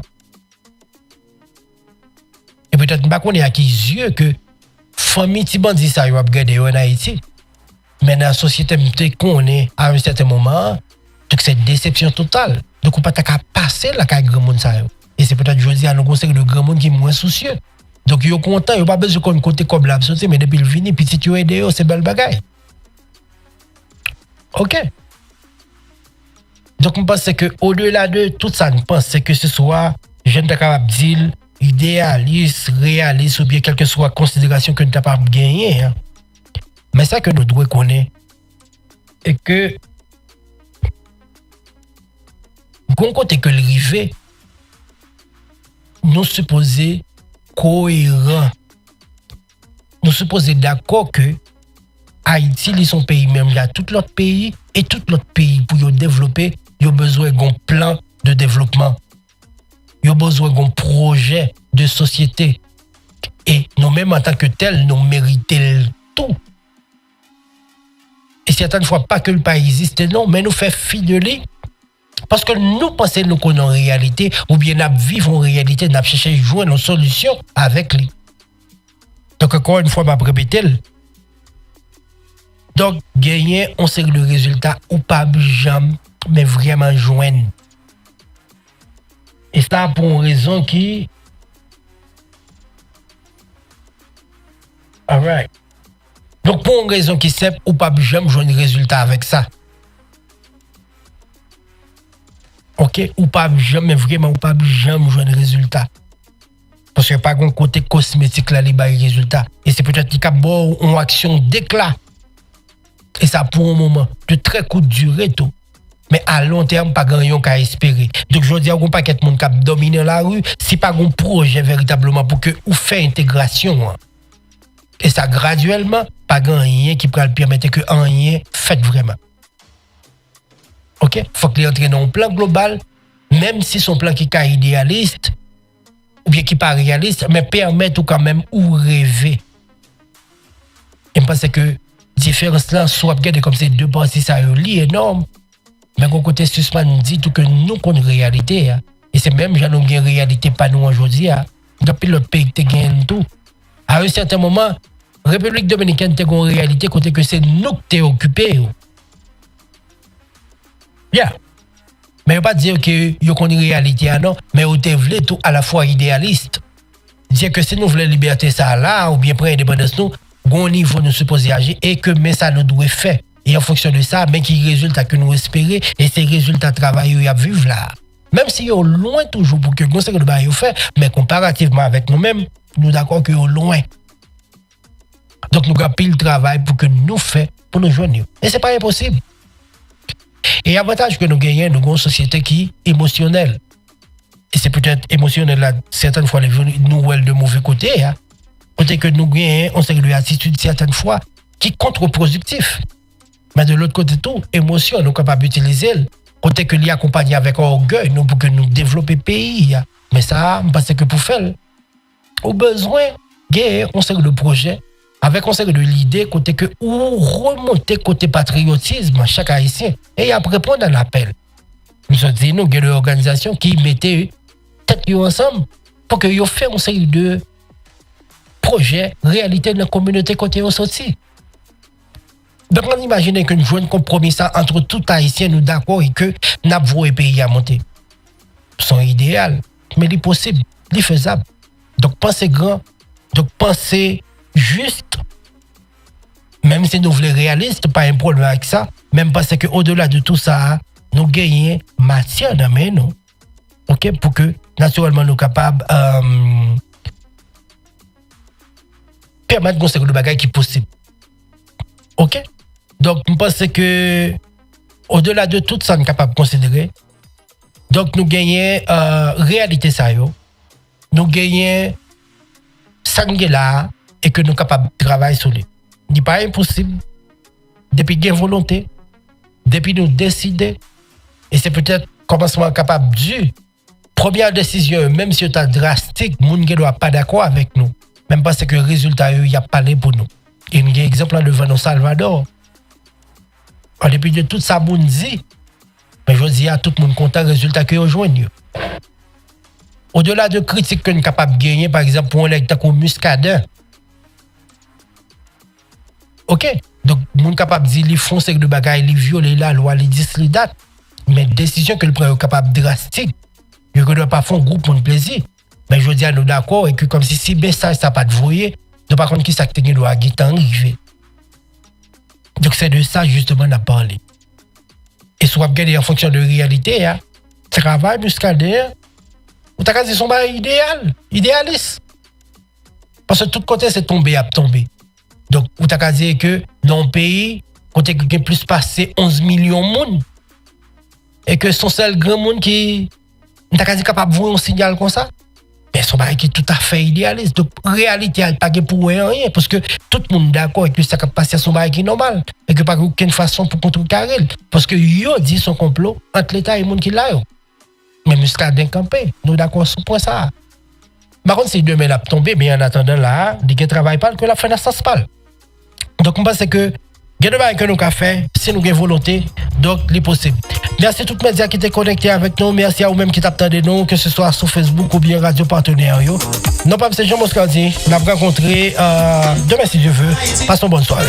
Et peut-être pas qu'on est à qui yeux que famille ti bandi ça yo a regarder en Haïti. Mais dans la société qu'on est à un certain moment donc c'est déception totale. Donc on pas qu'à passer la caille grand monde ça. Et c'est peut-être je dis à nous conseil de grand monde qui est moins soucieux. Donc yo content, yo pas besoin qu'on côté comme là sauter mais depuis le fini petit yo aider c'est belle bagaille. OK. Donc on pense que au-delà de tout ça, on pense que ce soit jeune capable dire idéaliste, réaliste ou bien quelle que soit considération que nous t'as pas gagné. Hein. Mais ça que nous devons connaître, et que, quand côté que l'arrivée, nous supposons cohérents. Nous supposons d'accord que Haïti, est son pays même, il y a tout l'autre pays, et tout l'autre pays pour y développer, il y a besoin d'un plan de développement. Il y a besoin d'un projet de société. Et nous-mêmes, en tant que tels, nous méritons tout. Et certaines fois, pas que le pays existe, non, mais nous fait fi de lui. Parce que nous pensons nous connaissons en réalité, ou bien nous vivons en réalité, nous cherchons à jouer nos solutions avec lui. Donc, encore une fois, je répète. Donc, gagner, on sait que le résultat, ou pas jamais, mais vraiment joindre. Et ça pour une raison qui. Alright. Donc, pour une raison qui est simple, ou pas jamais joindre le résultat avec ça. Ok, ou pas jamais, vraiment, ou pas jamais joindre le résultat. Parce qu'il n'y a pas un côté cosmétique là, les résultats. Et c'est peut-être qu'il y a une action d'éclat. Et ça pour un moment, de très courte durée tout. Mais à long terme, pas grand-chose qu'à espérer. Donc je veux dire, on pas qu'être monde qui domine la rue, si pas un projet véritablement pour que vous fait intégration. Et ça graduellement, pas grand-chose qui peut permettre que rien fait vraiment. OK, faut qu'il entre dans un plan global, même si son plan qui est idéaliste ou bien qui pas réaliste, mais permet tout quand même ou rêver. Et je pense que différence là soit regardé comme ces deux parties ça est énorme. Mais qu'on côté suspend dit tout que nous connaissons réalité et c'est même j'ai nous une réalité pas nous aujourd'hui depuis l'autre pays qui gagne tout. À un certain moment République dominicaine te une réalité côté que c'est nous qui t'es occupé. Bien. Mais on pas dire que yo connaît réalité non, mais on te voulait tout à la fois idéaliste. Dire que si nous voulons liberté ça là ou bien prendre indépendance nous, bon niveau nous supposé agir et que mais ça nous doit faire. Et en fonction de ça, mais qui résultat que nous espérons et ces résultats travail y a vivre là. Même si yo loin toujours pour que conseil de bail fait, mais comparativement avec nous-mêmes, nous d'accord que yo loin. Donc nous avons pile travail pour que nous fait pour nous joindre. Et c'est pas impossible. Et avantage que nous gagnons, nous avons une société qui est émotionnelle. Et c'est peut-être émotionnel là, certaines fois, nous de mauvais côté. Côté que nous gagnons, on sait que l'attitude certaines fois qui est contre-productif. Mais de l'autre côté, tout, émotion, nous sommes capables d'utiliser. Côté que l'y accompagner avec orgueil, nous, pour que nous développions le pays. Mais ça, je pense que pour faire, au besoin, on sait que le projet, avec on sait que l'idée, côté que ou remonter côté patriotisme, chaque haïtien, et après répondre à l'appel. Nous avons dit, nous, il y a des organisations qui mettaient tête ensemble pour que vous fassiez une série de projets, réalité de la communauté côté où sorti. Donc, on imagine que nous jouons un compromis entre tout haïtien, nous d'accord, et que nous avons un pays à monter. C'est idéal, mais il est possible, il est faisable. Donc, pensez grand, donc pensez juste, même si nous voulons réaliste, pas un problème avec ça, même parce qu'au-delà de tout ça, nous gagnons matière dans mes nous. OK, pour que naturellement nous capables permettre de construire le bagage qui est possible. OK? Donc, je pense que au-delà de tout ça, nous sommes capables de considérer. Donc, nous gagnons réalité ça, nous gagnons sanguela et que nous sommes capables de travailler sur lui. Il n'est pas impossible. Depuis qu'il y a volonté, depuis nous décider, et c'est peut-être commencement capable du. Première décision, même si c'est drastique, les gens ne doivent pas d'accord avec nous. Même parce que le résultat, il n'y a pas pour nous. Et il y a un exemple devant nous, Salvador. En dépit de tout ça, on dit, mais je dis à tout le monde content du résultat que vous rejoignez. Au-delà de critiques que nous sommes capables de gagner, par exemple, pour un électeur comme Muscadin. OK? Donc, nous sommes capables de dire, les fonds, c'est que le bagage, les violer la loi, les 10, les dates. Mais décision que le président est capable de drastique, je ne dois pas faire un groupe pour le plaisir. Mais je dis à nous d'accord, et que comme si message, ça n'a pas de voyer, de par contre, qui s'est doit arriver. Donc, c'est de ça, justement, on a parlé. Et si on regarde en fonction de la réalité, travail, Muscadin, ou t'as dit son bail idéal, idéaliste. Parce que tout côté, c'est tombé, à tomber. Donc, ou t'as qu'à dire que dans le pays, quand il y a plus passé 11 millions de monde, et que son seul grand monde qui t'as qu'à dire capable de voir un signal comme ça, mais son bagage qui est tout à fait idéaliste. Donc, en réalité, elle n'a pas pour rien, parce que tout le monde est d'accord et que ça capable passer à son bagage qui est normal, et que pas aucune façon pour contrecarrer. Parce que yo dit son complot entre l'État et le monde qui l'a. Mais Muscadin campé, nous d'accord sur point ça. Par contre, si demain la tomber, bien en attendant là, il ne travaille pas, que la fin ça se passe. Donc, on pense que il y a des choses que nous avons fait, si nous avons volonté, donc c'est possible. Merci à tous les médias qui étaient connectés avec nous. Merci à vous-même qui t'attendez nous, que ce soit sur Facebook ou bien Radio Partenaire. Non, pas M. Jean Moscardi. Nous avons rencontré demain si Dieu veut. Passons bonne soirée.